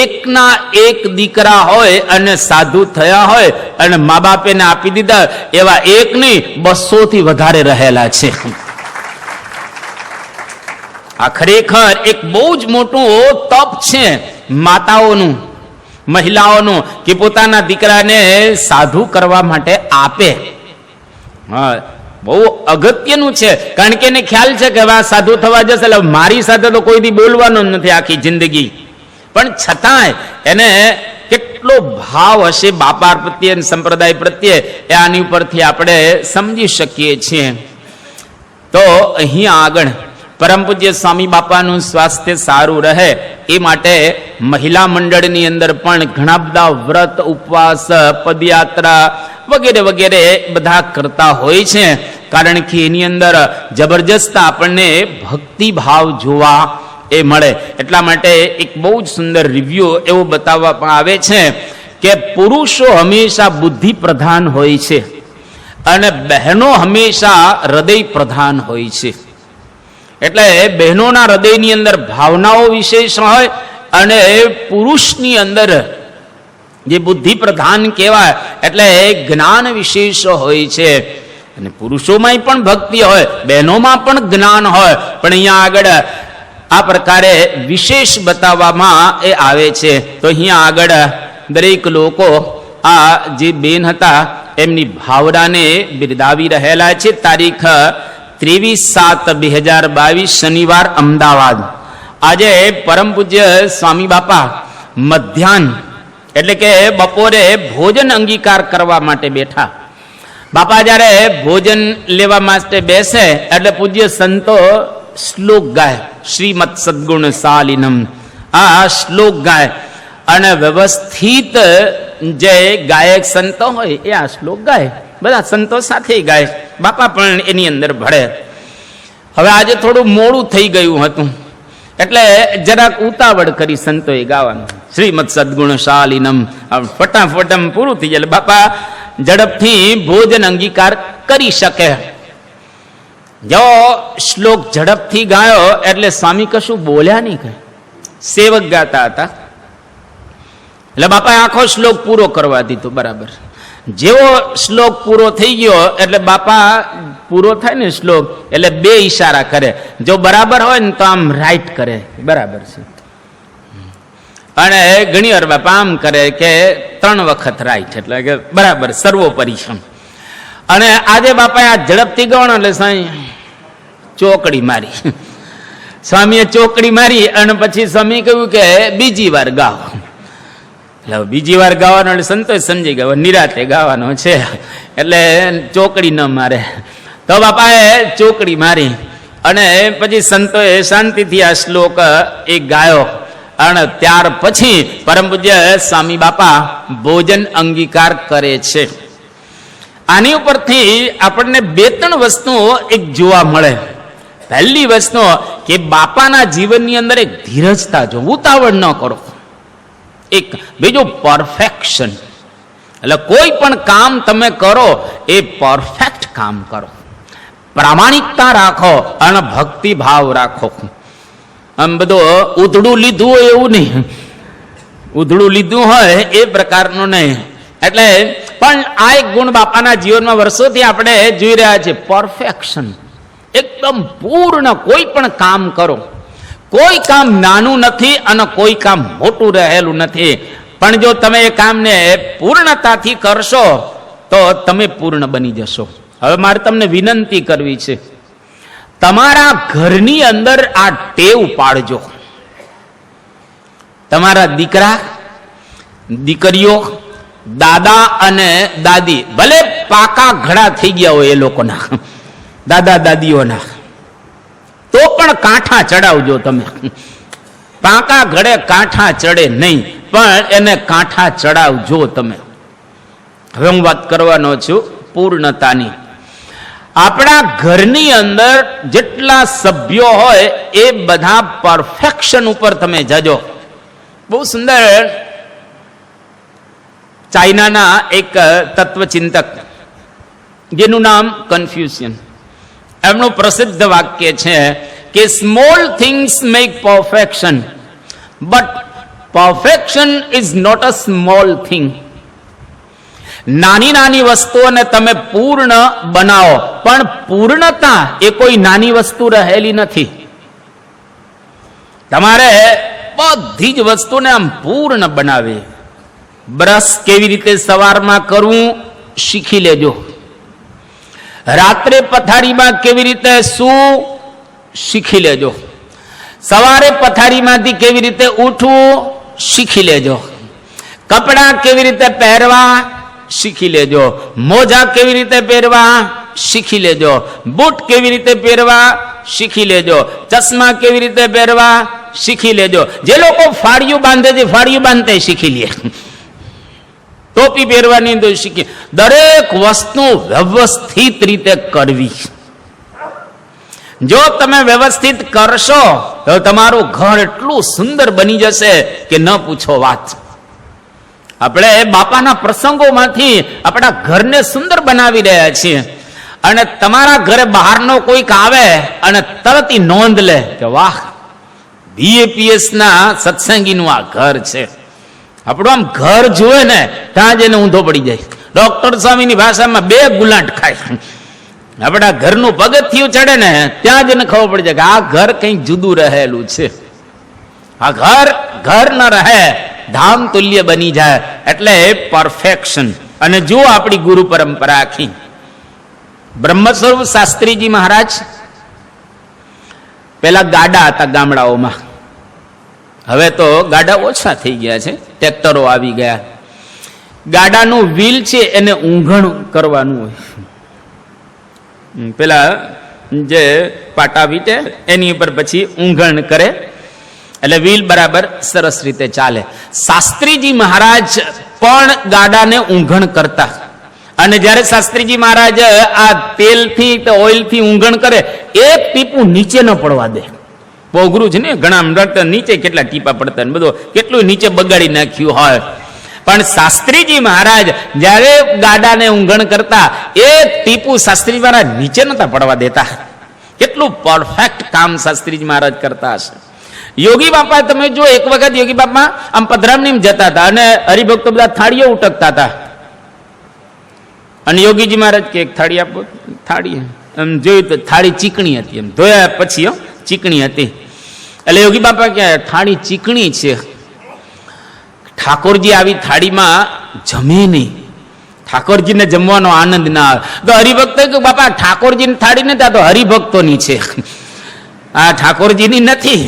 એકના એક દીકરા હોય અને સાધુ થયા હોય અને મા બાપે આપી દીધા એવા એક નહીં 200 થી વધારે રહેલા છે. આ ખરેખર એક બહુ જ મોટું તપ છે માતાઓનું, મહિલાઓનું કે પોતાના દીકરાને સાધુ કરવા માટે આપે. હા, બહુ અગત્યનું છે. કારણ કે એને ખ્યાલ છે કે હવે સાધુ થવા જશે એટલે મારી સાથે તો કોઈ દી બોલવાનું જ નથી આખી જિંદગી. પણ છતાંય એને કેટલો ભાવ હશે બાપા પ્રત્યે અને સંપ્રદાય પ્રત્યે એ આની ઉપરથી આપણે સમજી શકીએ છીએ. તો અહીંયા આગળ પરમ પૂજ્ય સ્વામી બાપાનું સ્વાસ્થ્ય સારું રહે એ માટે મહિલા મંડળની અંદર પણ ઘણા બધા વ્રત, ઉપવાસ, પદયાત્રા વગેરે વગેરે બધા કરતા હોય છે. કારણ કે એની અંદર જબરજસ્ત આપણને ભક્તિભાવ જોવા એ મળે. એટલા માટે એક બહુ જ સુંદર રિવ્યુ એવો બતાવવામાં આવે છે કે પુરુષો હંમેશા બુદ્ધિ પ્રધાન હોય છે અને બહેનો હંમેશા હૃદય પ્રધાન હોય છે. એટલે બહેનોના હૃદયની અંદર ભાવનાઓ વિશેષ હોય અને પુરુષની અંદર જે બુદ્ધિ પ્રધાન કહેવાય એટલે જ્ઞાન વિશેષ હોય છે. અને પુરુષોમાં પણ ભક્તિ હોય, બહેનોમાં પણ જ્ઞાન હોય, પણ અહીંયા આગળ આ પ્રકારે વિશેષ બતાવવામાં એ આવે છે. તો અહીંયા આગળ દરેક લોકો આ જે બેન હતા એમની ભાવનાને બિરદાવી રહેલા છે. તારીખ 23/7/2022 શનિવાર, અમદાવાદ. આજે પરમ પૂજ્ય સ્વામી બાપા મધ્યાહન એટલે કે બપોરે ભોજન અંગીકાર કરવા માટે બેઠા. બાપા જ્યારે ભોજન લેવા માટે બેસે એટલે પૂજ્ય સંતો શ્લોક ગાય, શ્રીમદ સદગુણ શાલિનમ. આ શ્લોક ગાય અને વ્યવસ્થિત જે ગાયક સંતો હોય એ આ શ્લોક ગાય, બધા સંતો સાથે ગાય, બાપા પણ એની અંદર ભળે. હવે આજે થોડું મોડું થઈ ગયું હતું એટલે જરાક ઉતાવળ કરી સંતોએ ગાવાનું, શ્રીમદ સદગુણ શાલિનમ. ફટાફટ પૂરું થઈ જાય, બાપા ઝડપથી ભોજન અંગીકાર કરી શકે. જો શ્લોક ઝડપથી ગાયો એટલે સ્વામી કશું બોલ્યા નહીં, કઈ સેવક ગાતા હતા એટલે બાપાએ આખો શ્લોક પૂરો કરવા દીધો બરાબર. જેવો શ્લોક પૂરો થઈ ગયો એટલે બાપા પૂરો થાય ને શ્લોક એટલે બે ઈશારા કરે, જો બરાબર હોય ને તો આમ રાઈટ કરે, બરાબર છે. અને ઘણી વાર બાપા આમ કરે કે 3 વખત રાઈટ, એટલે કે બરાબર સર્વોપરી છે. અને આજે બાપાએ આ ઝડપથી ગવાનો એટલે સાંઈ ચોકડી મારી, સ્વામીએ ચોકડી મારી અને પછી સ્વામી કહ્યું કે બીજી વાર ગાઓ. એટલે બીજી વાર ગાવાનો એટલે સંતોષ સમજી ગયો નિરાતે ગાવાનો છે એટલે ચોકડી ન મારે. તો બાપાએ ચોકડી મારી અને પછી સંતોએ શાંતિથી આ શ્લોક એ ગાયો અને ત્યાર પછી પરમ પૂજ્ય સ્વામી બાપા ભોજન અંગીકાર કરે છે. આની ઉપરથી આપણને 2-3 વસ્તુઓ એક જોવા મળે. પહેલી વસ્તુ કે બાપાના જીવનની અંદર એક ધીરજતા જો, ઉતાવળ ન કરો. એક બીજું પરફેક્શન, એટલે કોઈ પણ કામ તમે કરો એ પરફેક્ટ કામ કરો, પ્રામાણિકતા રાખો અને ભક્તિ ભાવ રાખો. આમ બધું ઉધડું લીધું હોય એવું નહીં, ઉધડું લીધું હોય એ પ્રકારનું નહીં. એટલે પણ આ એક ગુણ બાપાના જીવનમાં વર્ષોથી આપણે જોઈ રહ્યા છીએ, પરફેક્શન. એકદમ પૂર્ણ કોઈ પણ કામ કરો, કોઈ કામ નાનું નથી અને કોઈ કામ મોટું રહેલું નથી, પણ જો તમે એ કામને પૂર્ણતાથી કરશો તો તમે પૂર્ણ બની જશો. હવે મારે તમને વિનંતી કરવી છે, તમારા ઘરની અંદર આ ટેવ પાડજો. તમારા દીકરા દીકરીઓ, દાદા અને દાદી, ભલે પાકા ઘડા થઈ ગયા હોય એ લોકોના, દાદા દાદીઓના, તો પણ કાંઠા ચડાવજો તમે. પાકા ઘડે કાંઠા ચડે નહીં, પણ એને કાંઠા ચડાવજો તમે. હવે હું વાત કરવાનો છું પૂર્ણતાની. આપણા ઘરની અંદર જેટલા સભ્યો હોય એ બધા પરફેક્શન ઉપર તમે જજો. બહુ સુંદર ચાઇનાના એક તત્વચિંતક જેનું નામ કન્ફ્યુશિયન, એમનું પ્રસિદ્ધ વાક્ય છે કે small things make perfection, but perfection is not a small thing. નાની નાની વસ્તુઓને તમે પૂર્ણ બનાવો, પણ પૂર્ણતા એ કોઈ નાની વસ્તુ રહેલી નથી. તમારે બધી જ વસ્તુને આમ પૂર્ણ બનાવે. બ્રશ કેવી રીતે સવારમાં કરવું શીખી લેજો. રાત્રે પથારીમાં કેવી રીતે સૂવું શીખી લેજો. સવારે પથારીમાંથી કેવી રીતે ઉઠવું શીખી લેજો. કપડાં કેવી રીતે પહેરવા શીખી લેજો. મોજા કેવી રીતે પહેરવા શીખી લેજો. બૂટ કેવી રીતે પહેરવા શીખી લેજો. ચશ્મા કેવી રીતે પહેરવા શીખી લેજો. જે લોકો ફાળિયું બાંધે છે ફાળિયું બાંધતે શીખી લે. ટોપી પહેરવાની તો શીખી. દરેક વસ્તુ વ્યવસ્થિત રીતે કરવી. જો તમે વ્યવસ્થિત કરશો તો તમારું ઘર એટલું સુંદર બની જશે કે ન પૂછો વાત. આપણે બાપાના પ્રસંગોમાંથી આપણા ઘરને સુંદર બનાવી રહ્યા છીએ અને તમારા ઘરે બહારનો કોઈક આવે અને તરત નોંધ લે કે વાહ, BAPS ના સત્સંગીનું આ ઘર છે, આપણું આમ ઘર જુએ ને ત્યાં જ એને ઊંધો પડી જાય. ડોક્ટર સ્વામીની ભાષામાં 2 ગુલાટ ખાય. આપણા ઘરનું પગથિયું ચડે ને ત્યાં જ એને ખબર પડી જાય કે આ ઘર કંઈક જુદું રહેલું છે. આ ઘર ન રહે, ધામ તુલ્ય બની જાય. એટલે પરફેક્શન. અને જુઓ આપણી ગુરુ પરંપરા આખી. બ્રહ્મ સ્વરૂપ શાસ્ત્રીજી મહારાજ પેલા ગાડા હતા ગામડાઓમાં. હવે તો ગાડા ઓછા થઈ ગયા છે, ટ્રેક્ટરો આવી ગયા. ગાડાનું વ્હીલ છે એને ઊંઘણ કરવાનું હોય. પેલા જે પાટા વીટે એની ઉપર પછી ઊંઘણ કરે એટલે વ્હીલ બરાબર સરસ રીતે ચાલે. શાસ્ત્રીજી મહારાજ પણ ગાડાને ઊંઘણ કરતા. અને જ્યારે શાસ્ત્રીજી મહારાજ આ તેલથી કે ઓઇલથી ઊંઘણ કરે, એક ટીપું નીચે ન પડવા દે. પોઘરું છે ને, ઘણા નીચે કેટલા ટીપા પડતા, બધું કેટલું નીચે બગાડી નાખ્યું હોય. પણ શાસ્ત્રીજી મહારાજ જ્યારે ગાડાને ઊંઘણ કરતા, એક ટીપું શાસ્ત્રીજી મહારાજ નીચે નતા પડવા દેતા. કેટલું પરફેક્ટ કામ શાસ્ત્રીજી મહારાજ કરતા હશે. યોગી બાપા તમે જો, એક વખત યોગી બાપા આમ પધરામણી જતા હતા અને હરિભક્તો બધા થાળીઓ ઉટકતા હતા. અને યોગીજી મહારાજ કે એક થાળી આપો. થાળી એમ જોયું તો થાળી ચીકણી હતી, એમ ધોયા પછી ચીકણી હતી. એટલે યોગી બાપા કે થાળી ચીકણી છે, ઠાકોરજી આવી થાળીમાં જમે નહીં, ઠાકોરજીને જમવાનો આનંદ ના આવે. તો હરિભક્તો કે બાપા ઠાકોરજીની થાળી નથી, આ તો હરિભક્તોની છે, આ ઠાકોરજીની નથી.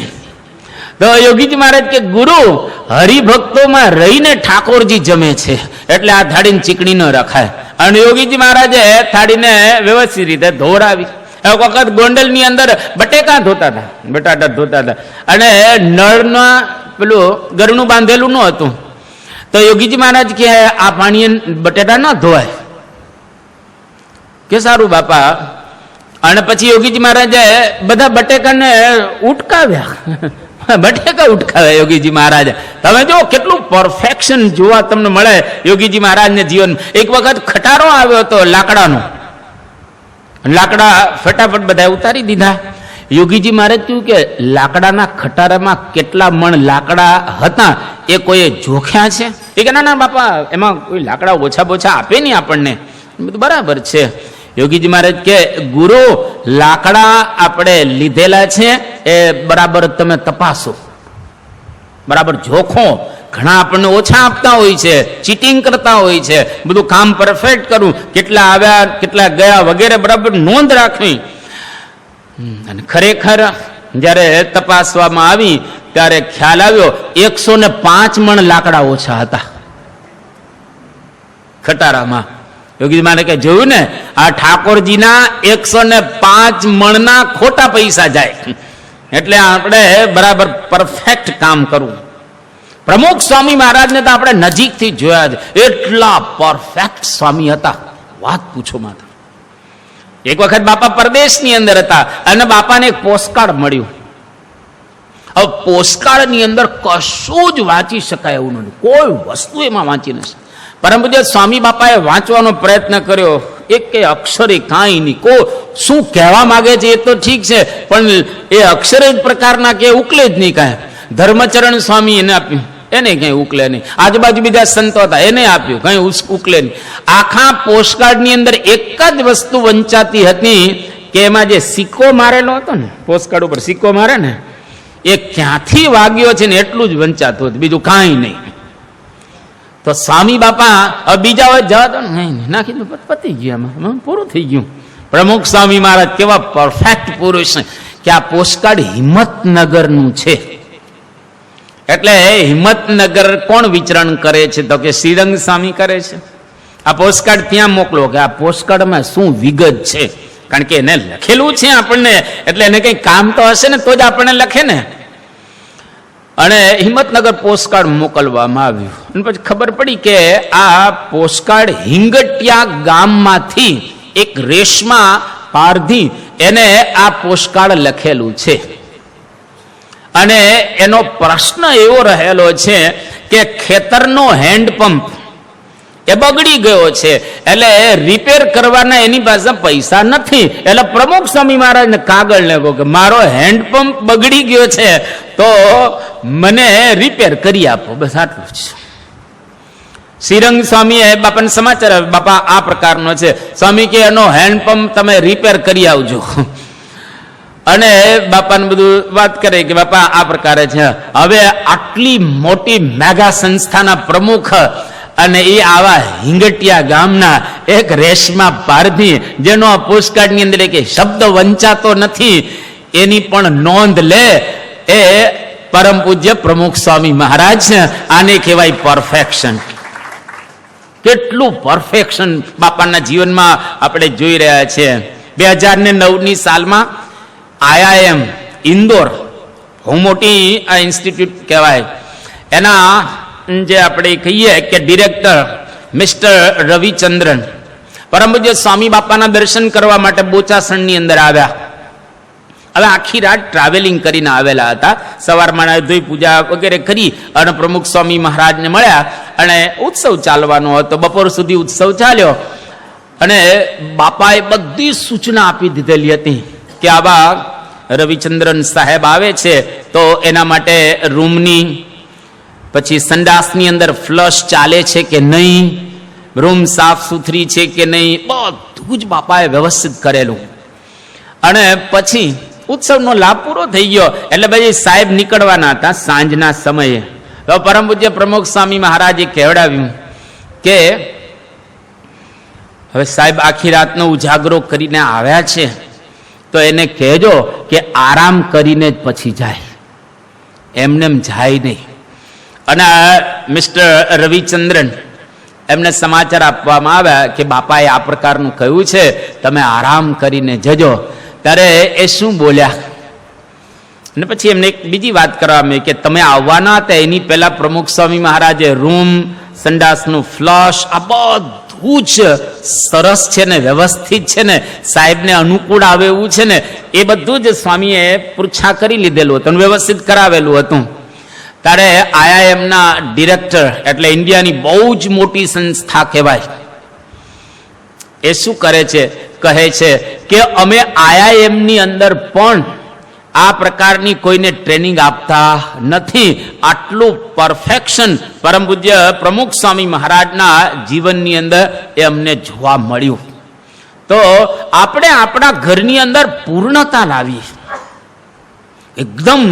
તો યોગીજી મહારાજ કે ગુરુ, હરિભક્તોમાં રહીને ઠાકોરજી જમે છે, એટલે આ થાળીને ચીકણી ન રખાય. અને યોગીજી મહારાજે થાળીને વ્યવસ્થિત રીતે ધોરાવી. એક વખત ગોંડલની અંદર બટેકા ધોતા હતા, બટાટા ધોતા હતા, અને નળમાં પેલું ગરણું બાંધેલું ન હતું. તો યોગીજી મહારાજ કે આ પાણી બટેટા ન ધોવાય. કે સારું બાપા. અને પછી યોગીજી મહારાજે બધા બટેકાને ઉટકાવ્યા. બટેકા ઉટકાવ્યા યોગીજી મહારાજ. તમે જો કેટલું પરફેક્શન જોવા તમને મળે યોગીજી મહારાજને જીવન. એક વખત ખટારો આવ્યો હતો લાકડાનો, લાકડા ફટાફટ બધા ઉતારી દીધા. યોગીજી મહારાજ કહ્યું કે લાકડાના ખટારામાં કેટલા મણ લાકડા હતા એ કોઈએ જોખ્યા છે? એ કે ના ના બાપા, એમાં કોઈ લાકડા ઓછા બોછા આપે નહીં આપણને. બધું બરાબર છે. યોગીજી મહારાજ કે ગુરુ, લાકડા આપણે લીધેલા છે એ બરાબર તમે તપાસો, બરાબર જોખો. ઘણા આપણને ઓછા આપતા હોય છે, ચીટિંગ કરતા હોય છે, બધું કામ પરફેક્ટ કરવું, કેટલા આવ્યા કેટલા ગયા વગેરે બરાબર નોંધ રાખવી. અને ખરેખર જ્યારે તપાસવામાં આવી ત્યારે ખ્યાલ આવ્યો 105 મણ લાકડા ઓછા હતા ખટારામાં. યોગી મારે કે જોયું ને, આ ઠાકોરજીના 105 મણના ખોટા પૈસા જાય. એટલે આપણે બરાબર પરફેક્ટ કામ કરવું. પ્રમુખ સ્વામી મહારાજને તો આપણે નજીકથી જોયા છે, એટલા પરફેક્ટ સ્વામી હતા, વાત પૂછો માતા. એક વખત બાપા પરદેશની અંદર હતા અને બાપાને એક પોસ્ટકાર્ડ મળ્યું. હવે પોસ્ટકાર્ડની અંદર કશું જ વાંચી શકાય એવું નથી, કોઈ વસ્તુ એમાં વાંચી નથી. પરમ પૂજ્ય સ્વામી બાપાએ વાંચવાનો પ્રયત્ન કર્યો, એક અક્ષરે કાંઈ નહીં. શું કહેવા માંગે છે એ તો ઠીક છે, પણ એ અક્ષર જ પ્રકારના કે ઉકલે જ નહીં કાંઈ. ધર્મચરણ સ્વામી એને આપ્યું, એને કઈ ઉકલે નહીં. આજુબાજુ બીજા સંતો હતા, એને આપ્યું, કઈ ઉકલે નહીં. આખા પોસ્ટકાર્ડની અંદર એક જ વસ્તુ વંચાતી હતી કે એમાં જે સિક્કો મારેલો હતો ને, પોસ્ટકાર્ડ ઉપર સિક્કો મારે ને, એ ક્યાંથી વાગ્યો છે ને એટલું જ વંચાતું હતું, બીજું કાંઈ નહીં. તો સ્વામી બાપા બીજા હોય જવા દો ને, નાખી દો, પતી ગયું, એમાં પૂરું થઈ ગયું. પ્રમુખ સ્વામી મહારાજ કેવા પરફેક્ટ પુરુષ કે આ પોસ્ટકાર્ડ હિંમતનગરનું છે. એટલે હિંમતનગર કોણ વિચરણ કરે છે? તો કે શ્રીરંગ સ્વામી કરે છે. આ પોસ્ટકાર્ડ ત્યાં મોકલો કે આ પોસ્ટકાર્ડમાં શું વિગત છે, કારણ કે એને લખેલું છે આપણને, એટલે એને કઈ કામ તો હશે ને તો જ આપણને લખે ને. અને હિંમતનગર પોસ્ટકાર્ડ મોકલવામાં આવ્યું. અને પછી ખબર પડી કે આ પોસ્ટકાર્ડ હિંગટિયા ગામમાંથી એક રેશમા પારધી એને આ પોસ્ટકાર્ડ લખેલું છે. અને એનો પ્રશ્ન એવો રહેલો છે કે ખેતરનો હેન્ડપંપ એ બગડી ગયો છે, એટલે રિપેર કરવાના એની પાસે પૈસા નથી. એટલે પ્રમુખ સ્વામી મહારાજને કાગળ લેવો કે મારો હેન્ડપંપ બગડી ગયો છે, તો મને રિપેર કરી આપો, બસ આટલું જ. શ્રીરંગ સ્વામીએ બાપાને સમાચાર આવે, બાપા આ પ્રકારનો છે. સ્વામી કે એનો હેન્ડપંપ તમે રિપેર કરી આવજો. અને બાપાને બધું વાત કરે કે બાપા આ પ્રકારે છે. હવે આટલી મોટી મેગા સંસ્થાના પ્રમુખ અને એ આવા હિંગટિયા ગામના એક રેશમા પારધી, જેનો પોસ્ટકાર્ડની અંદર કે શબ્દ વંચાતો નથી, એની પણ નોંધ લે એ પરમ પૂજ્ય પ્રમુખ સ્વામી મહારાજ. આને કહેવાય પરફેક્શન. કેટલું પરફેક્શન બાપાના જીવનમાં આપણે જોઈ રહ્યા છીએ. 2009ની સાલમાં IIM ઇન્દોર, બહુ મોટી આ ઇન્સ્ટિટ્યૂટ કહેવાય, એના જે આપણે કહીએ કે ડિરેક્ટર મિસ્ટર રવિચંદ્રન પરમ પૂજ્ય સ્વામી બાપાના દર્શન કરવા માટે બોચાસણની અંદર આવ્યા. હવે આખી રાત ટ્રાવેલિંગ કરીને આવેલા હતા. સવારમાં ધોઈ પૂજા વગેરે કરી અને પ્રમુખ સ્વામી મહારાજને મળ્યા, અને ઉત્સવ ચાલવાનો હતો. બપોર સુધી ઉત્સવ ચાલ્યો, અને બાપાએ બધી સૂચના આપી દીધેલી હતી કે આવા રવિચંદ્રન સાહેબ આવે છે તો એના માટે રૂમની, પછી સંડાસની અંદર ફ્લશ ચાલે છે કે નહીં, રૂમ સાફ સુથરી છે કે નહીં, બધું જ બાપાએ વ્યવસ્થિત કરેલું. અને પછી ઉત્સવનો લાભ પૂરો થઈ ગયો એટલે પછી સાહેબ નીકળવાના હતા સાંજના સમયે. તો પરમ પૂજ્ય પ્રમુખ સ્વામી મહારાજે કહેવડાવ્યું કે હવે સાહેબ આખી રાતનો ઉજાગરો કરીને આવ્યા છે, તો એને કહેજો કે આરામ કરીને જ પછી જાય, એમને જાય નહીં. અને મિસ્ટર રવિચંદ્રન એમને સમાચાર આપવામાં આવ્યા કે બાપાએ આ પ્રકારનું કહ્યું છે, તમે આરામ કરીને જજો. ત્યારે એ શું બોલ્યા, અને પછી એમને એક બીજી વાત કરવામાં કે તમે આવવાના હતા એની પહેલા પ્રમુખ સ્વામી મહારાજે રૂમ, સંડાસનું ફ્લશ, આ બધું જ સરસ છે ને વ્યવસ્થિત છે ને સાહેબને અનુકૂળ આવે એવું છે ને, એ બધું જ સ્વામીએ પૃચ્છા કરી લીધેલું હતું, વ્યવસ્થિત કરાવેલું હતું. ત્યારે IIMના ડિરેક્ટર, એટલે ઇન્ડિયાની બહુ જ મોટી સંસ્થા કહેવાય, એ શું કરે છે, કહે છે કે અમે IIMની અંદર પણ આ પ્રકારની કોઈને ટ્રેનિંગ આપતા નથી. આટલું પરફેક્શન પરમ પૂજ્ય પ્રમુખ સ્વામી મહારાજના જીવનની અંદર એ અમને જોવા મળ્યું. તો આપણે આપણા ઘરની અંદર પૂર્ણતા લાવીએ, એકદમ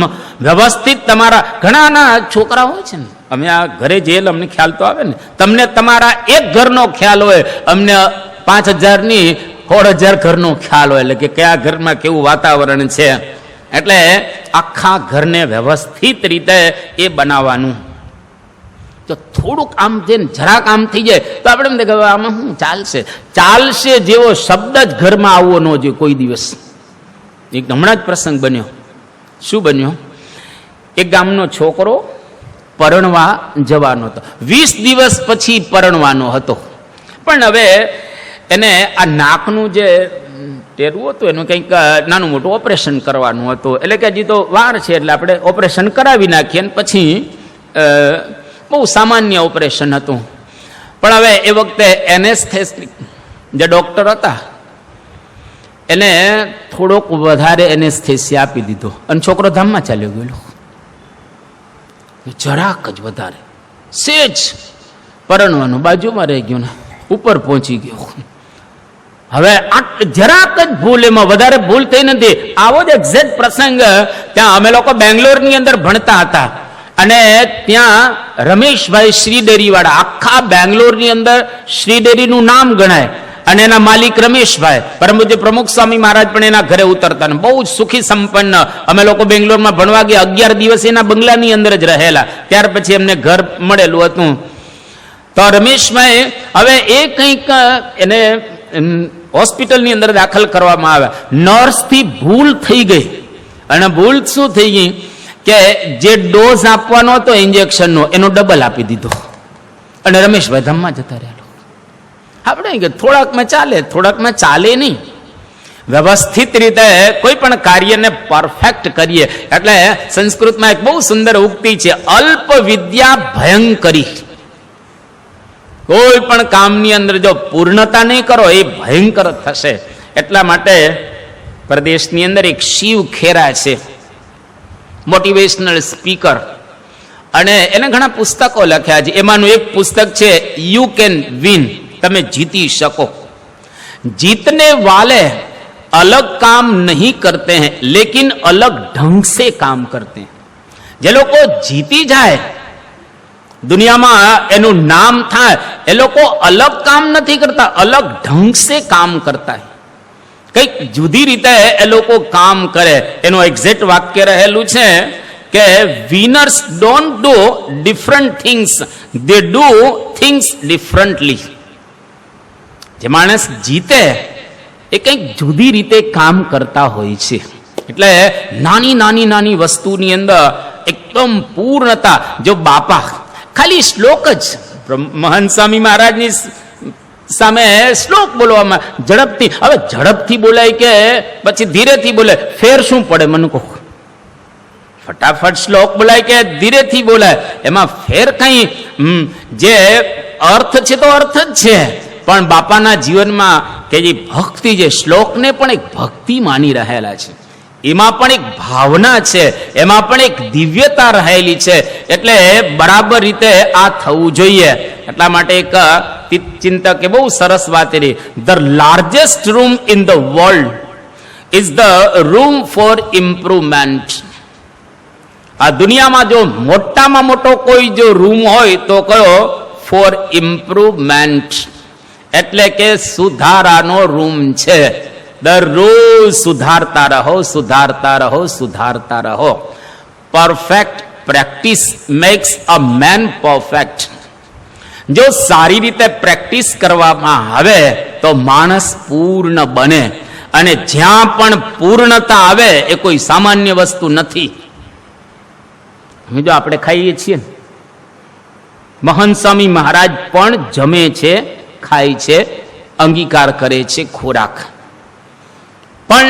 વ્યવસ્થિત. તમારા ઘણાના છોકરા હોય છે ને, અમે આ ઘરે જેલ, અમને ખ્યાલ તો આવે ને, તમને તમારા એક ઘરનો ખ્યાલ હોય, અમને 5000ની 16000 ઘરનો ખ્યાલ હોય, એટલે કે કયા ઘરમાં કેવું વાતાવરણ છે. એટલે આખા ઘરને વ્યવસ્થિત રીતે એ બનાવવાનું. તો થોડુંક આમ છે ને જરાક આમ થઈ જાય તો આપણે એમ કે આમાં શું ચાલશે, ચાલશે જેવો શબ્દ જ ઘરમાં આવવો ન જોઈએ કોઈ દિવસ. એક હમણાં જ પ્રસંગ બન્યો. શું બન્યો, એક ગામનો છોકરો પરણવા જવાનો હતો, 20 દિવસ પછી પરણવાનો હતો. પણ હવે એને આ નાકનું જે ટેરવું હતું એનું કંઈક નાનું મોટું ઓપરેશન કરવાનું હતું. એટલે કે હજી તો વાર છે, એટલે આપણે ઓપરેશન કરાવી નાખીએ અને પછી બહુ સામાન્ય ઓપરેશન હતું. પણ હવે એ વખતે એનેસ્થેસિક જે ડૉક્ટર હતા એને થોડોક વધારે એનેસ્થેસિયા આપી દીધો અને છોકરો ધામમાં ચાલ્યો ગયેલો. જરાક જ વધારે, સેજ પરણવાનું બાજુમાં રહી ગયું ને ઉપર પહોંચી ગયો. હવે જરાક જ ભૂલ, એમાં વધારે ભૂલ થઈ નથી. આવો જ એક્ઝેક્ટ પ્રસંગ ત્યાં અમે લોકો બેંગ્લોરની અંદર ભણતા હતા, અને ત્યાં રમેશભાઈ શ્રીડેરી વાળા, આખા બેંગ્લોરની અંદર શ્રીડેરીનું નામ ગણાય, અને એના માલિક રમેશભાઈ, પરમ પૂજ્ય પ્રમુખ સ્વામી મહારાજ પણ એના ઘરે ઉતરતા, ને બહુ જ સુખી સંપન્ન. અમે લોકો બેંગ્લોરમાં ભણવા ગયા, 11 દિવસ એના બંગલાની અંદર જ રહેલા. ત્યાર પછી એમને ઘર મળેલું હતું. તો રમેશભાઈ હવે એ કંઈક એને હોસ્પિટલની અંદર દાખલ કરવામાં આવ્યા. નર્સથી ભૂલ થઈ ગઈ, અને ભૂલ શું થઈ ગઈ કે જે ડોઝ આપવાનો હતો ઇન્જેક્શનનો એનો ડબલ આપી દીધો, અને રમેશભાઈ ધામમાં જતા રહ્યા. આપણે કે થોડાકમાં ચાલે, થોડાકમાં ચાલે નહીં. વ્યવસ્થિત રીતે કોઈ પણ કાર્યને પરફેક્ટ કરીએ. એટલે સંસ્કૃતમાં એક બહુ સુંદર ઉક્તિ છે, અલ્પ વિદ્યા ભયંકરી. કોઈ પણ કામની અંદર જો પૂર્ણતા નહીં કરો એ ભયંકર થશે. એટલા માટે પ્રદેશની અંદર એક શિવ ખેરા છે, મોટિવેશનલ સ્પીકર, અને એને ઘણા પુસ્તકો લખ્યા છે. એમાંનું એક પુસ્તક છે યુ કેન વિન, તમે જીતી શકો. जीतने वाले अलग काम नहीं करते हैं लेकिन अलग ढंग से काम करते हैं. જે લોકો જીતી જાય, દુનિયામાં એનું નામ થાય, એ લોકો અલગ કામ નથી કરતા, અલગ ઢંગ સે કામ કરતા હૈ. કઈક જુદી રીતે એ લોકો કામ કરે. એનું એક્ઝેક્ટ વાક્ય રહેલું છે કે winners don't do different things, they do things differently. જે માણસ જીતે એ કંઈક જુદી રીતે કામ કરતા હોય છે. એટલે નાની નાની નાની વસ્તુની અંદર એકદમ પૂર્ણતા. જો બાપા ખાલી શ્લોક જ, મહંત સ્વામી મહારાજની સામે શ્લોક બોલવામાં ઝડપથી, હવે ઝડપથી બોલાય કે પછી ધીરેથી બોલે, ફેર શું પડે મને કહો? ફટાફટ શ્લોક બોલાય કે ધીરેથી બોલાય, એમાં ફેર કઈ, જે અર્થ છે તો અર્થ જ છે. પણ બાપાના જીવનમાં કે જે ભક્તિ, જે શ્લોકને પણ એક ભક્તિ માની રહેલા છે, એમાં પણ એક ભાવના છે, એમાં પણ એક દિવ્યતા રહેલી છે. એટલે બરાબર રીતે આ થવું જોઈએ. એટલા માટે એક ચિંતકે બહુ સરસ વાત કરી, the largest room in the world is the room for improvement. આ દુનિયામાં જો મોટામાં મોટો કોઈ જો રૂમ હોય તો કયો? ફોર ઇમ્પ્રુવમેન્ટ, એટલે કે સુધારાનો રૂમ છે. દરરોજ સુધારતા રહો, સુધારતા રહો, સુધારતા રહો. પરફેક્ટ પ્રેક્ટિસ મેક્સ અ મેન પરફેક્ટ. જો સારી રીતે પ્રેક્ટિસ કરવામાં આવે તો માણસ પૂર્ણ બને. અને જ્યાં પણ પૂર્ણતા આવે એ કોઈ સામાન્ય વસ્તુ નથી. જો આપણે ખાઈએ છીએ, મહંત સ્વામી મહારાજ પણ જમે છે, ખાય છે, અંગીકાર કરે છે ખોરાક, પણ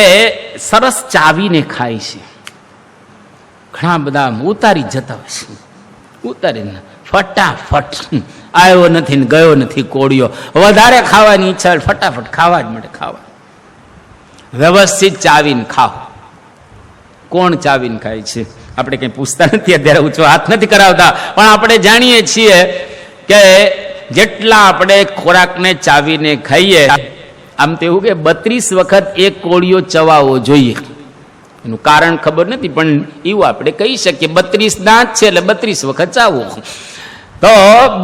એ સરસ ચાવીને ખાય છે. ઘણા બધા ઉતારી જતા હોય છે, ઉતારીને ફટાફટ, આવ્યો નથી ને ગયો નથી કોળિયો, વધારે ખાવાની ઈચ્છા, ફટાફટ ખાવા જ માટે ખાવા. વ્યવસ્થિત ચાવીને ખાઓ. કોણ ચાવીને ખાય છે? આપણે કઈ પૂછતા નથી, અત્યારે ઊંચો હાથ નથી કરાવતા, પણ આપણે જાણીએ છીએ કે જેટલા આપણે ખોરાકને ચાવીને ખાઈએ, આમ તો એવું કે 32 વખત એક કોળિયો ચવાવો જોઈએ. એનું કારણ ખબર નથી, પણ એવું આપણે કહી શકીએ 32 દાંત છે એટલે 32 વખત ચાવો. તો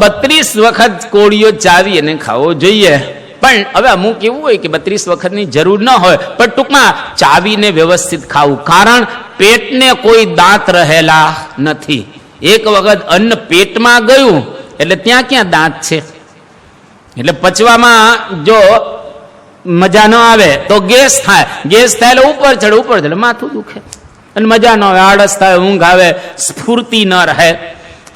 32 વખત કોળિયો ચાવી અને ખાવો જોઈએ. પણ હવે અમુક એવું હોય કે 32 વખતની જરૂર ન હોય, પણ ટૂંકમાં ચાવીને વ્યવસ્થિત ખાવું. કારણ પેટને કોઈ દાંત રહેલા નથી. એક વખત અન્ન પેટમાં ગયું એટલે ત્યાં ક્યાં દાંત છે? એટલે પચવામાં જો મજા ન આવે તો ગેસ થાય, ગેસ થાય એટલે ઉપર ચડે માથું દુખે, અને મજા ન આવે, આળસ થાય, ઊંઘ આવે, સ્ફૂર્તિ ન રહે.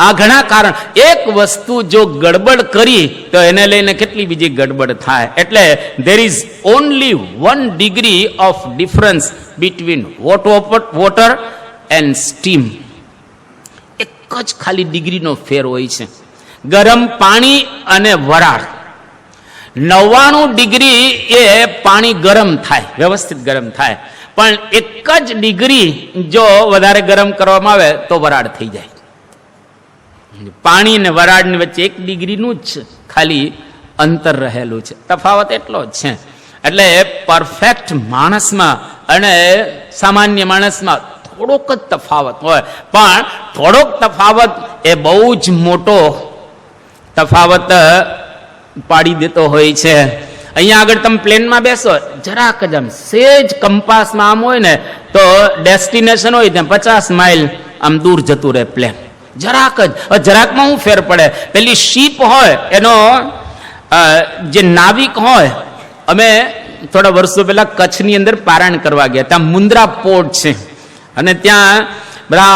આ ઘણા કારણ. એક વસ્તુ જો ગડબડ કરી તો એને લઈને કેટલી બીજી ગડબડ થાય. એટલે there is only 1 degree of difference between water and steam. એક જ ખાલી ડિગ્રીનો ફેર હોય છે. ગરમ પાણી અને વરાળ. 99 ડિગ્રી એ પાણી ગરમ થાય, વ્યવસ્થિત ગરમ થાય, પણ એક જ ડિગ્રી જો વધારે ગરમ કરવામાં આવે તો વરાળ થઈ જાય. પાણી અને વરાળની વચ્ચે 1 ડિગ્રીનું જ ખાલી અંતર રહેલું છે. તફાવત એટલો જ છે. એટલે પરફેક્ટ માણસમાં અને સામાન્ય માણસમાં થોડોક જ તફાવત હોય, પણ થોડોક તફાવત એ બહુ જ મોટો તફાવત પાડી દેતો હોય છે. અહીંયા આગળ તમે પ્લેનમાં બેસો, જરાક જ આમ સેજ કંપાસમાં આમ હોય ને તો ડેસ્ટિનેશન હોય ત્યાં 50 માઇલ આમ દૂર જતું રહે પ્લેન. જરાક જ. જરાકમાં શું ફેર પડે? પેલી શીપ હોય એનો જે નાવિક હોય, અમે થોડા વર્ષો પહેલા કચ્છની અંદર પારણ કરવા ગયા, ત્યાં મુન્દ્રા પોર્ટ છે, અને ત્યાં બધા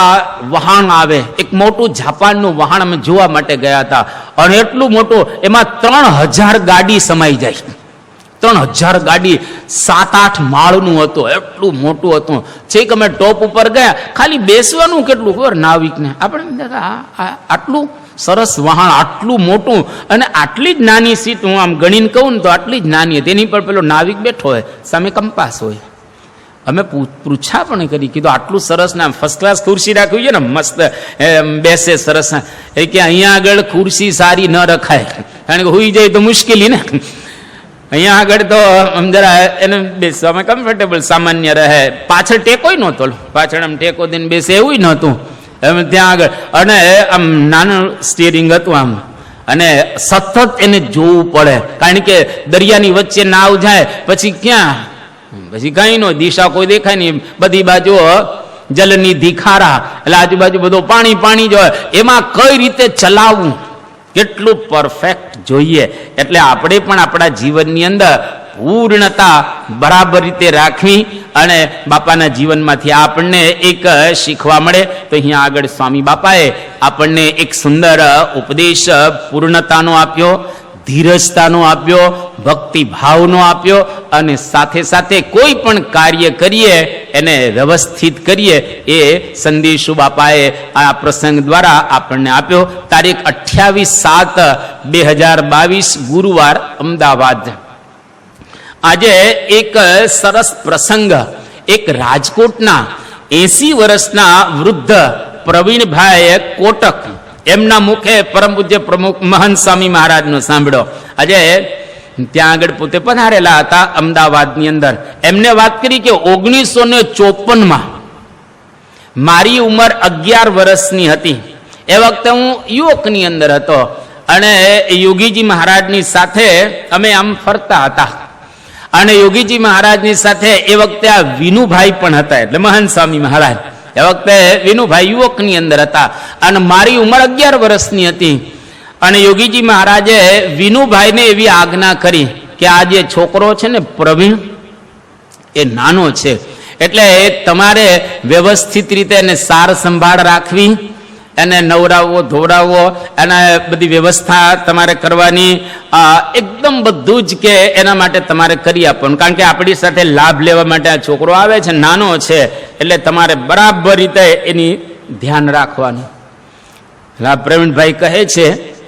વહાણ આવે. એક મોટું જાપાનનું વહાણ અમે જોવા માટે ગયા હતા, અને એટલું મોટું, એમાં 3000 ગાડી સમાઈ જાય. 3000 ગાડી 7-8 માળનું હતું, એટલું મોટું હતું. છેક અમે ટોપ ઉપર ગયા, ખાલી બેસવાનું કેટલું ખબર નાવિકને, આપણે આટલું સરસ વહાણ, આટલું મોટું અને આટલી જ નાની સીટ, હું આમ ગણીને કહું ને તો આટલી જ નાની હતી. એની પર પેલો નાવિક બેઠો હોય, સામે કંપાસ હોય. અમે પૂછા પણ કરી, કીધું આટલું સરસ ને ફર્સ્ટ ક્લાસ ખુરશી રાખવી છે ને, મસ્ત બેસે સરસ. એ કે અહીંયા આગળ ખુરશી સારી ન રખાય, કારણ કે હુઈ જાય તો મુશ્કેલી ને. અહીંયા આગળ તો જરા એને બેસવામાં કમ્ફર્ટેબલ સામાન્ય રહે. પાછળ ટેકોય નહોતો, પાછળ આમ ટેકો દઈને બેસે એવું નહોતું એમ ત્યાં આગળ. અને આમ નાનું સ્ટીયરિંગ હતું આમ, અને સતત એને જોવું પડે, કારણ કે દરિયાની વચ્ચે નાવ જાય પછી ક્યાં, પછી કઈ નો દિશા કોઈ દેખાય નહીં, બધી બાજુ જલની ધીખારા, એટલે આજુબાજુ બધું પાણી પાણી જ હોય. એમાં કઈ રીતે ચલાવવું, કેટલું પરફેક્ટ જોઈએ. એટલે આપણે પણ આપણા જીવનની અંદર પૂર્ણતા બરાબર રીતે રાખવી, અને બાપાના જીવનમાંથી આપણને એક શીખવા મળે. તો અહીંયા આગળ સ્વામી બાપાએ આપણને એક સુંદર ઉપદેશ પૂર્ણતાનો આપ્યો, ધીરજતાનો આપ્યો, ભક્તિ ભાવનો આપ્યો, અને સાથે સાથે કોઈ પણ કાર્ય કરીએ એને વ્યવસ્થિત કરીએ એ સંદેશો બાપાએ આ પ્રસંગ દ્વારા આપણને આપ્યો. તારીખ 28/7/2022 ગુરુવાર, અમદાવાદ. આજે એક સરસ પ્રસંગ, એક રાજકોટના 80 વર્ષના વૃદ્ધ પ્રવીણભાઈ કોટક, એમના મુખે પરમ પૂજ્ય પ્રમુખ મહંત સ્વામી મહારાજનો સાંભળ્યો. આજે ત્યાં આગળ પોતે પધારેલા હતા અમદાવાદની અંદર. એમને વાત કરી કે 1954માં મારી ઉંમર 11 વર્ષની હતી. એ વખતે હું યુવકની અંદર હતો, અને યોગીજી મહારાજની સાથે અમે આમ ફરતા હતા. અને યોગીજી મહારાજની સાથે એ વખતે આ વિનુભાઈ પણ હતા, એટલે મહંત સ્વામી મહારાજ. એ વખતે વિનુભાઈ યુવકની અંદર હતા, અને મારી ઉંમર 11 વર્ષની હતી. અને યોગીજી મહારાજે વિનુભાઈને એવી આજ્ઞા કરી કે આ જે છોકરો છે ને પ્રવીણ, એ નાનો છે, એટલે તમારે વ્યવસ્થિત રીતે એને સાર સંભાળ રાખવી, એને નવરાવવો, ધોવડાવવો, એને બધી વ્યવસ્થા તમારે કરવાની, એકદમ બધું જ કે એના માટે તમારે કરી આપવાનું. કારણ કે આપણી સાથે લાભ લેવા માટે આ છોકરો આવે છે, નાનો છે, એટલે તમારે બરાબર રીતે એની ધ્યાન રાખવાનું. પ્રવીણભાઈ કહે છે,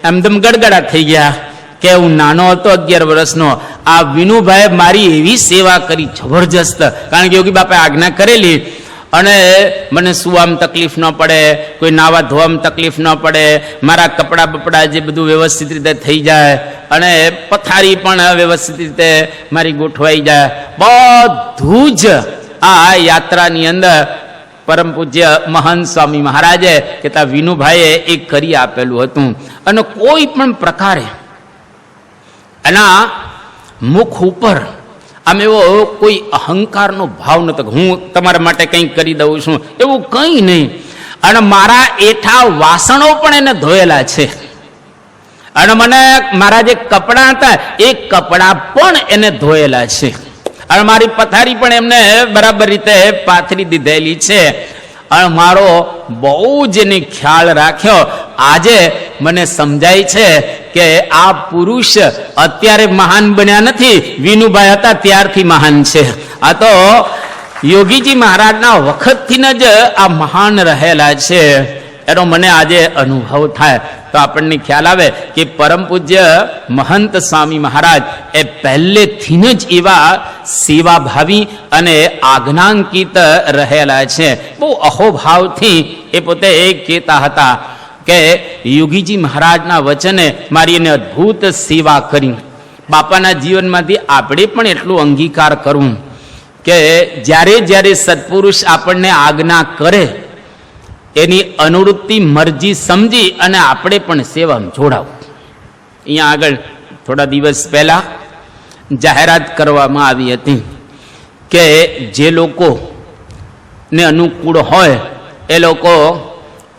એમદમ ગડગડા થઈ ગયા કે હું નાનો હતો 11 વર્ષનો, આ વિનુભાઈ મારી એવી સેવા કરી જબરજસ્ત, કારણ કે યોગી બાપાએ આજ્ઞા કરેલી, અને મને સુવામાં તકલીફ ન પડે, કોઈ નાવા ધોવામાં તકલીફ ન પડે, મારા કપડાં બપડા જે બધું વ્યવસ્થિત રીતે થઈ જાય, અને પથારી પણ વ્યવસ્થિત રીતે મારી ગોઠવાઈ જાય. બધું જ આ યાત્રાની અંદર પરમ પૂજ્ય મહંત સ્વામી મહારાજે કે તા વિનુભાઈએ એ કરી આપેલું હતું. અને કોઈ પણ પ્રકારે એના મુખ ઉપર આમ એવો કોઈ અહંકારનો ભાવ નતો, હું તમારા માટે કંઈક કરી દઉં છું, એવું કંઈ નહીં. અને મારા એઠા વાસણો પણ એને ધોયેલા છે, અને મને મારા જે કપડાં હતા એ કપડાં પણ એને ધોયેલા છે, અને મારી પથારી પણ એમને બરાબર રીતે પાથરી દીધેલી છે. અને મારો બહુ જ એને ખ્યાલ રાખ્યો. આજે મને સમજાય છે કે આ પુરુષ અત્યારે મહાન બન્યા નથી, વિનુભાઈ હતા ત્યારથી મહાન છે. આ તો યોગીજી મહારાજના વખતથી જ આ મહાન રહેલા છે, એનો મને આજે અનુભવ થાય. તો આપણને ખ્યાલ આવે કે પરમ પૂજ્ય મહંત સ્વામી મહારાજ એ પહેલેથી જ એવા સેવાભાવી અને આજ્ઞાંકિત રહેલા છે. બહુ અહોભાવથી એ પોતે કહેતા હતા કે યોગીજી મહારાજના વચને મારી એને અદ્ભુત સેવા કરી. બાપાના જીવનમાંથી આપણે પણ એટલું અંગીકાર કરવું કે જ્યારે જ્યારે સત્પુરુષ આપણને આજ્ઞા કરે એની અનુવૃત્તિ મરજી સમજી અને આપણે પણ સેવામાં જોડાવું. અહીંયા આગળ થોડા દિવસ પહેલા જાહેરાત કરવામાં આવી હતી કે જે લોકોને અનુકૂળ હોય એ લોકો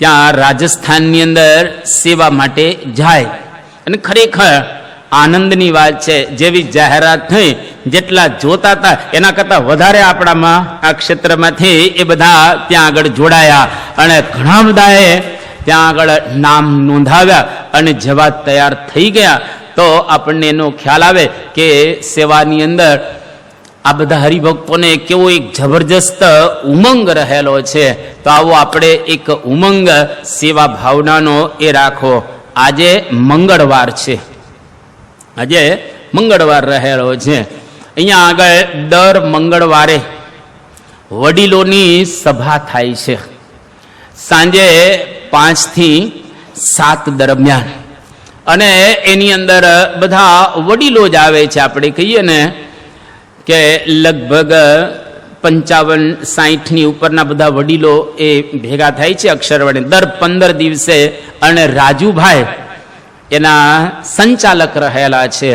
ત્યાં રાજસ્થાનની અંદર સેવા માટે જાય. અને ખરેખર આનંદની વાત છે, જેવી જાહેરાત થઈ, જેટલા જોતા હતા એના કરતાં વધારે આપણામાં આ ક્ષેત્રમાંથી એ બધા ત્યાં આગળ જોડાયા, અને ઘણા બધાએ ત્યાં આગળ નામ નોંધાવ્યા અને જવા તૈયાર થઈ ગયા. તો આપણને એનો ખ્યાલ આવે કે સેવાની અંદર આ બધા હરિભક્તોને કેવો એક જબરજસ્ત ઉમંગ રહેલો છે. તો આવો આપણે એક ઉમંગ સેવા ભાવનાનો એ રાખો. આજે મંગળવાર છે, આજે મંગળવાર રહેલો છે. અહીંયા આગળ દર મંગળવારે વડીલોની સભા થાય છે, સાંજે 5 થી 7 દરમિયાન. અને એની અંદર બધા વડીલો જ આવે છે. આપણે કહીએ ને કે લગભગ 55-60ની ઉપરના બધા વડીલો એ ભેગા થાય છે અક્ષરવાણી દર 15 દિવસે. અને રાજુભાઈ એના સંચાલક રહેલા છે.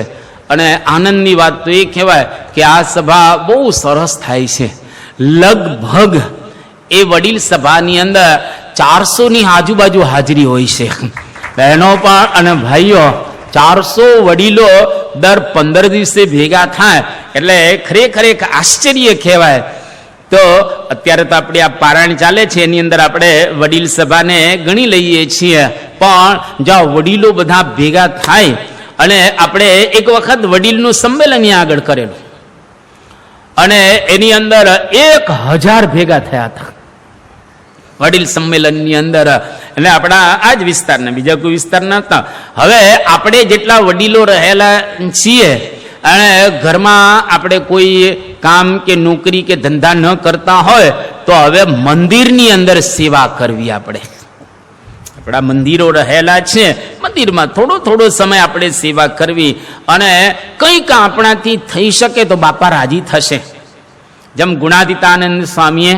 અને આનંદની વાત તો એ કહેવાય કે આ સભા બહુ સરસ થાય છે. લગભગ એ વડીલ સભાની અંદર 400ની આજુબાજુ હાજરી હોય છે. બહેનો પણ અને ભાઈઓ, 400 વડીલો દર 15 દિવસે ભેગા થાય એટલે ખરેખર એક આશ્ચર્ય કહેવાય. તો અત્યારે તો આપણી આ પારાયણ ચાલે છે, એની અંદર આપણે વડીલ સભાને ગણી લઈએ છીએ. પણ જો વડીલો બધા ભેગા થાય અને આપણે એક વખત વડીલનું સંમેલન અહીંયા આગળ કરેલું અને એની અંદર 1000 ભેગા થયા હતા વડીલ સંમેલનની અંદર. એટલે આપણા આ જ વિસ્તારના, બીજા કોઈ વિસ્તાર નતા. હવે આપણે જેટલા વડીલો રહેલા છીએ અને ઘરમાં આપણે કોઈ કામ કે નોકરી કે ધંધા ન કરતા હોય તો હવે મંદિરની અંદર સેવા કરવી. આપણા મંદિરો રહેલા છે, મંદિરમાં થોડો સમય આપણે સેવા કરવી. અને કંઈક આપણાથી થઈ શકે તો બાપા રાજી થશે. જેમ ગુણાતીતાનંદ સ્વામીએ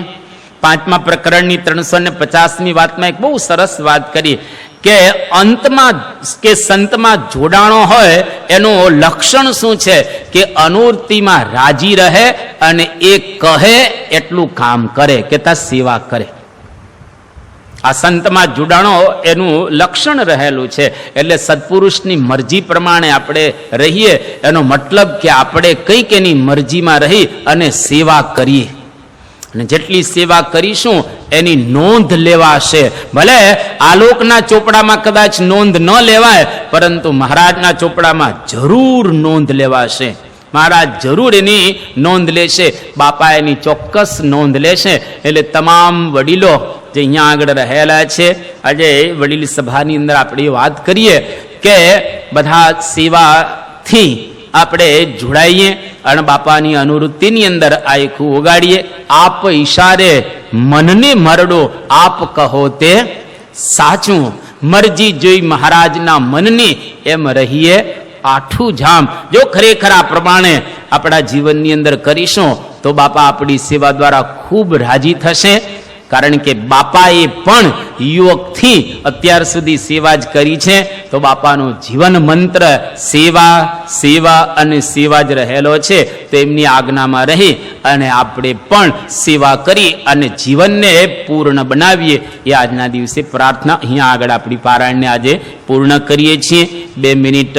5મા પ્રકરણની 350મી વાતમાં એક બહુ સરસ વાત કરી કે અંતમાં કે સંતમાં જોડાણો હોય એનું લક્ષણ શું છે કે અનુવૃત્તિમાં રાજી રહે અને એ કહે એટલું કામ કરે, કેતા સેવા કરે. આ સંતમાં જોડાણો એનું લક્ષણ રહેલું છે. એટલે સત્પુરુષની મરજી પ્રમાણે આપણે રહીએ એનો મતલબ કે આપણે કંઈક એની મરજીમાં રહી અને સેવા કરીએ. અને જેટલી સેવા કરીશું એની નોંધ લેવાશે. ભલે આલોકના ચોપડામાં કદાચ નોંધ ન લેવાય, પરંતુ મહારાજના ચોપડામાં જરૂર નોંધ લેવાશે. મહારાજ જરૂર એની નોંધ લેશે, બાપા એની ચોક્કસ નોંધ લેશે. એટલે તમામ વડીલો જે અહીંયા આગળ રહેલા છે, આજે વડીલ સભાની અંદર આપણે વાત કરીએ કે બધા સેવાથી આપણે જોડાઈએ અને બાપાની અનુવૃત્તિની અંદર આખું ઓગાડીએ. આપ ઈશારે મનને મરડો, આપ કહો તે સાચું. મરજી જોઈ મહારાજના મનની, એમ રહીએ આઠું જામ. જો ખરેખર આ પ્રમાણે આપણા જીવનની અંદર કરીશું તો બાપા આપણી સેવા દ્વારા ખૂબ રાજી થશે. કારણ કે બાપાએ પણ યુવકથી અત્યાર સુધી સેવા જ કરી છે. તો બાપાનો જીવન મંત્ર સેવા, સેવા અને સેવા જ રહેલો છે. તો એમની આજ્ઞામાં રહી અને આપણે પણ સેવા કરી અને જીવનને પૂર્ણ બનાવીએ, એ આજના દિવસે પ્રાર્થના. અહીંયા આગળ આપણી પારાયણને આજે પૂર્ણ કરીએ છીએ. 2 મિનિટ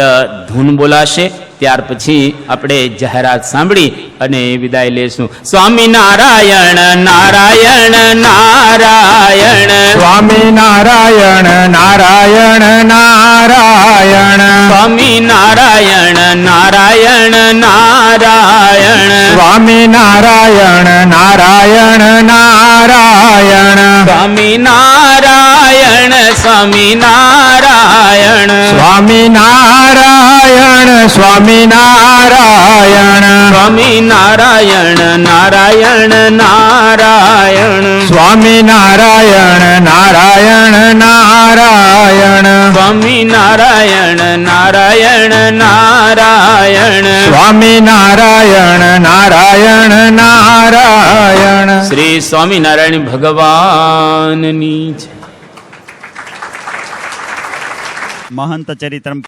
ધૂન બોલાશે, ત્યાર પછી આપણે જાહેરાત સાંભળી અને વિદાય લેશું. સ્વામી નારાયણ નારાયણ નારાયણ, સ્વામી નારાયણ નારાયણ નારાયણ, સ્વામી નારાયણ નારાયણ નારાયણ, સ્વામી નારાયણ નારાયણ નારાયણ, સ્વામી નારાયણ સ્વામી નારાયણ, સ્વામી નારાયણ સ્વામી નારાયણ, સ્વામી નારાયણ નારાયણ નારાયણ, સ્વામી નારાયણ નારાયણ નારાયણ, સ્વામી નારાયણ નારાયણ નારાયણ, સ્વામી નારાયણ નારાયણ નારાયણ. શ્રી સ્વામિનારાયણ ભગવાનની જય. મહંત ચરિત્રમ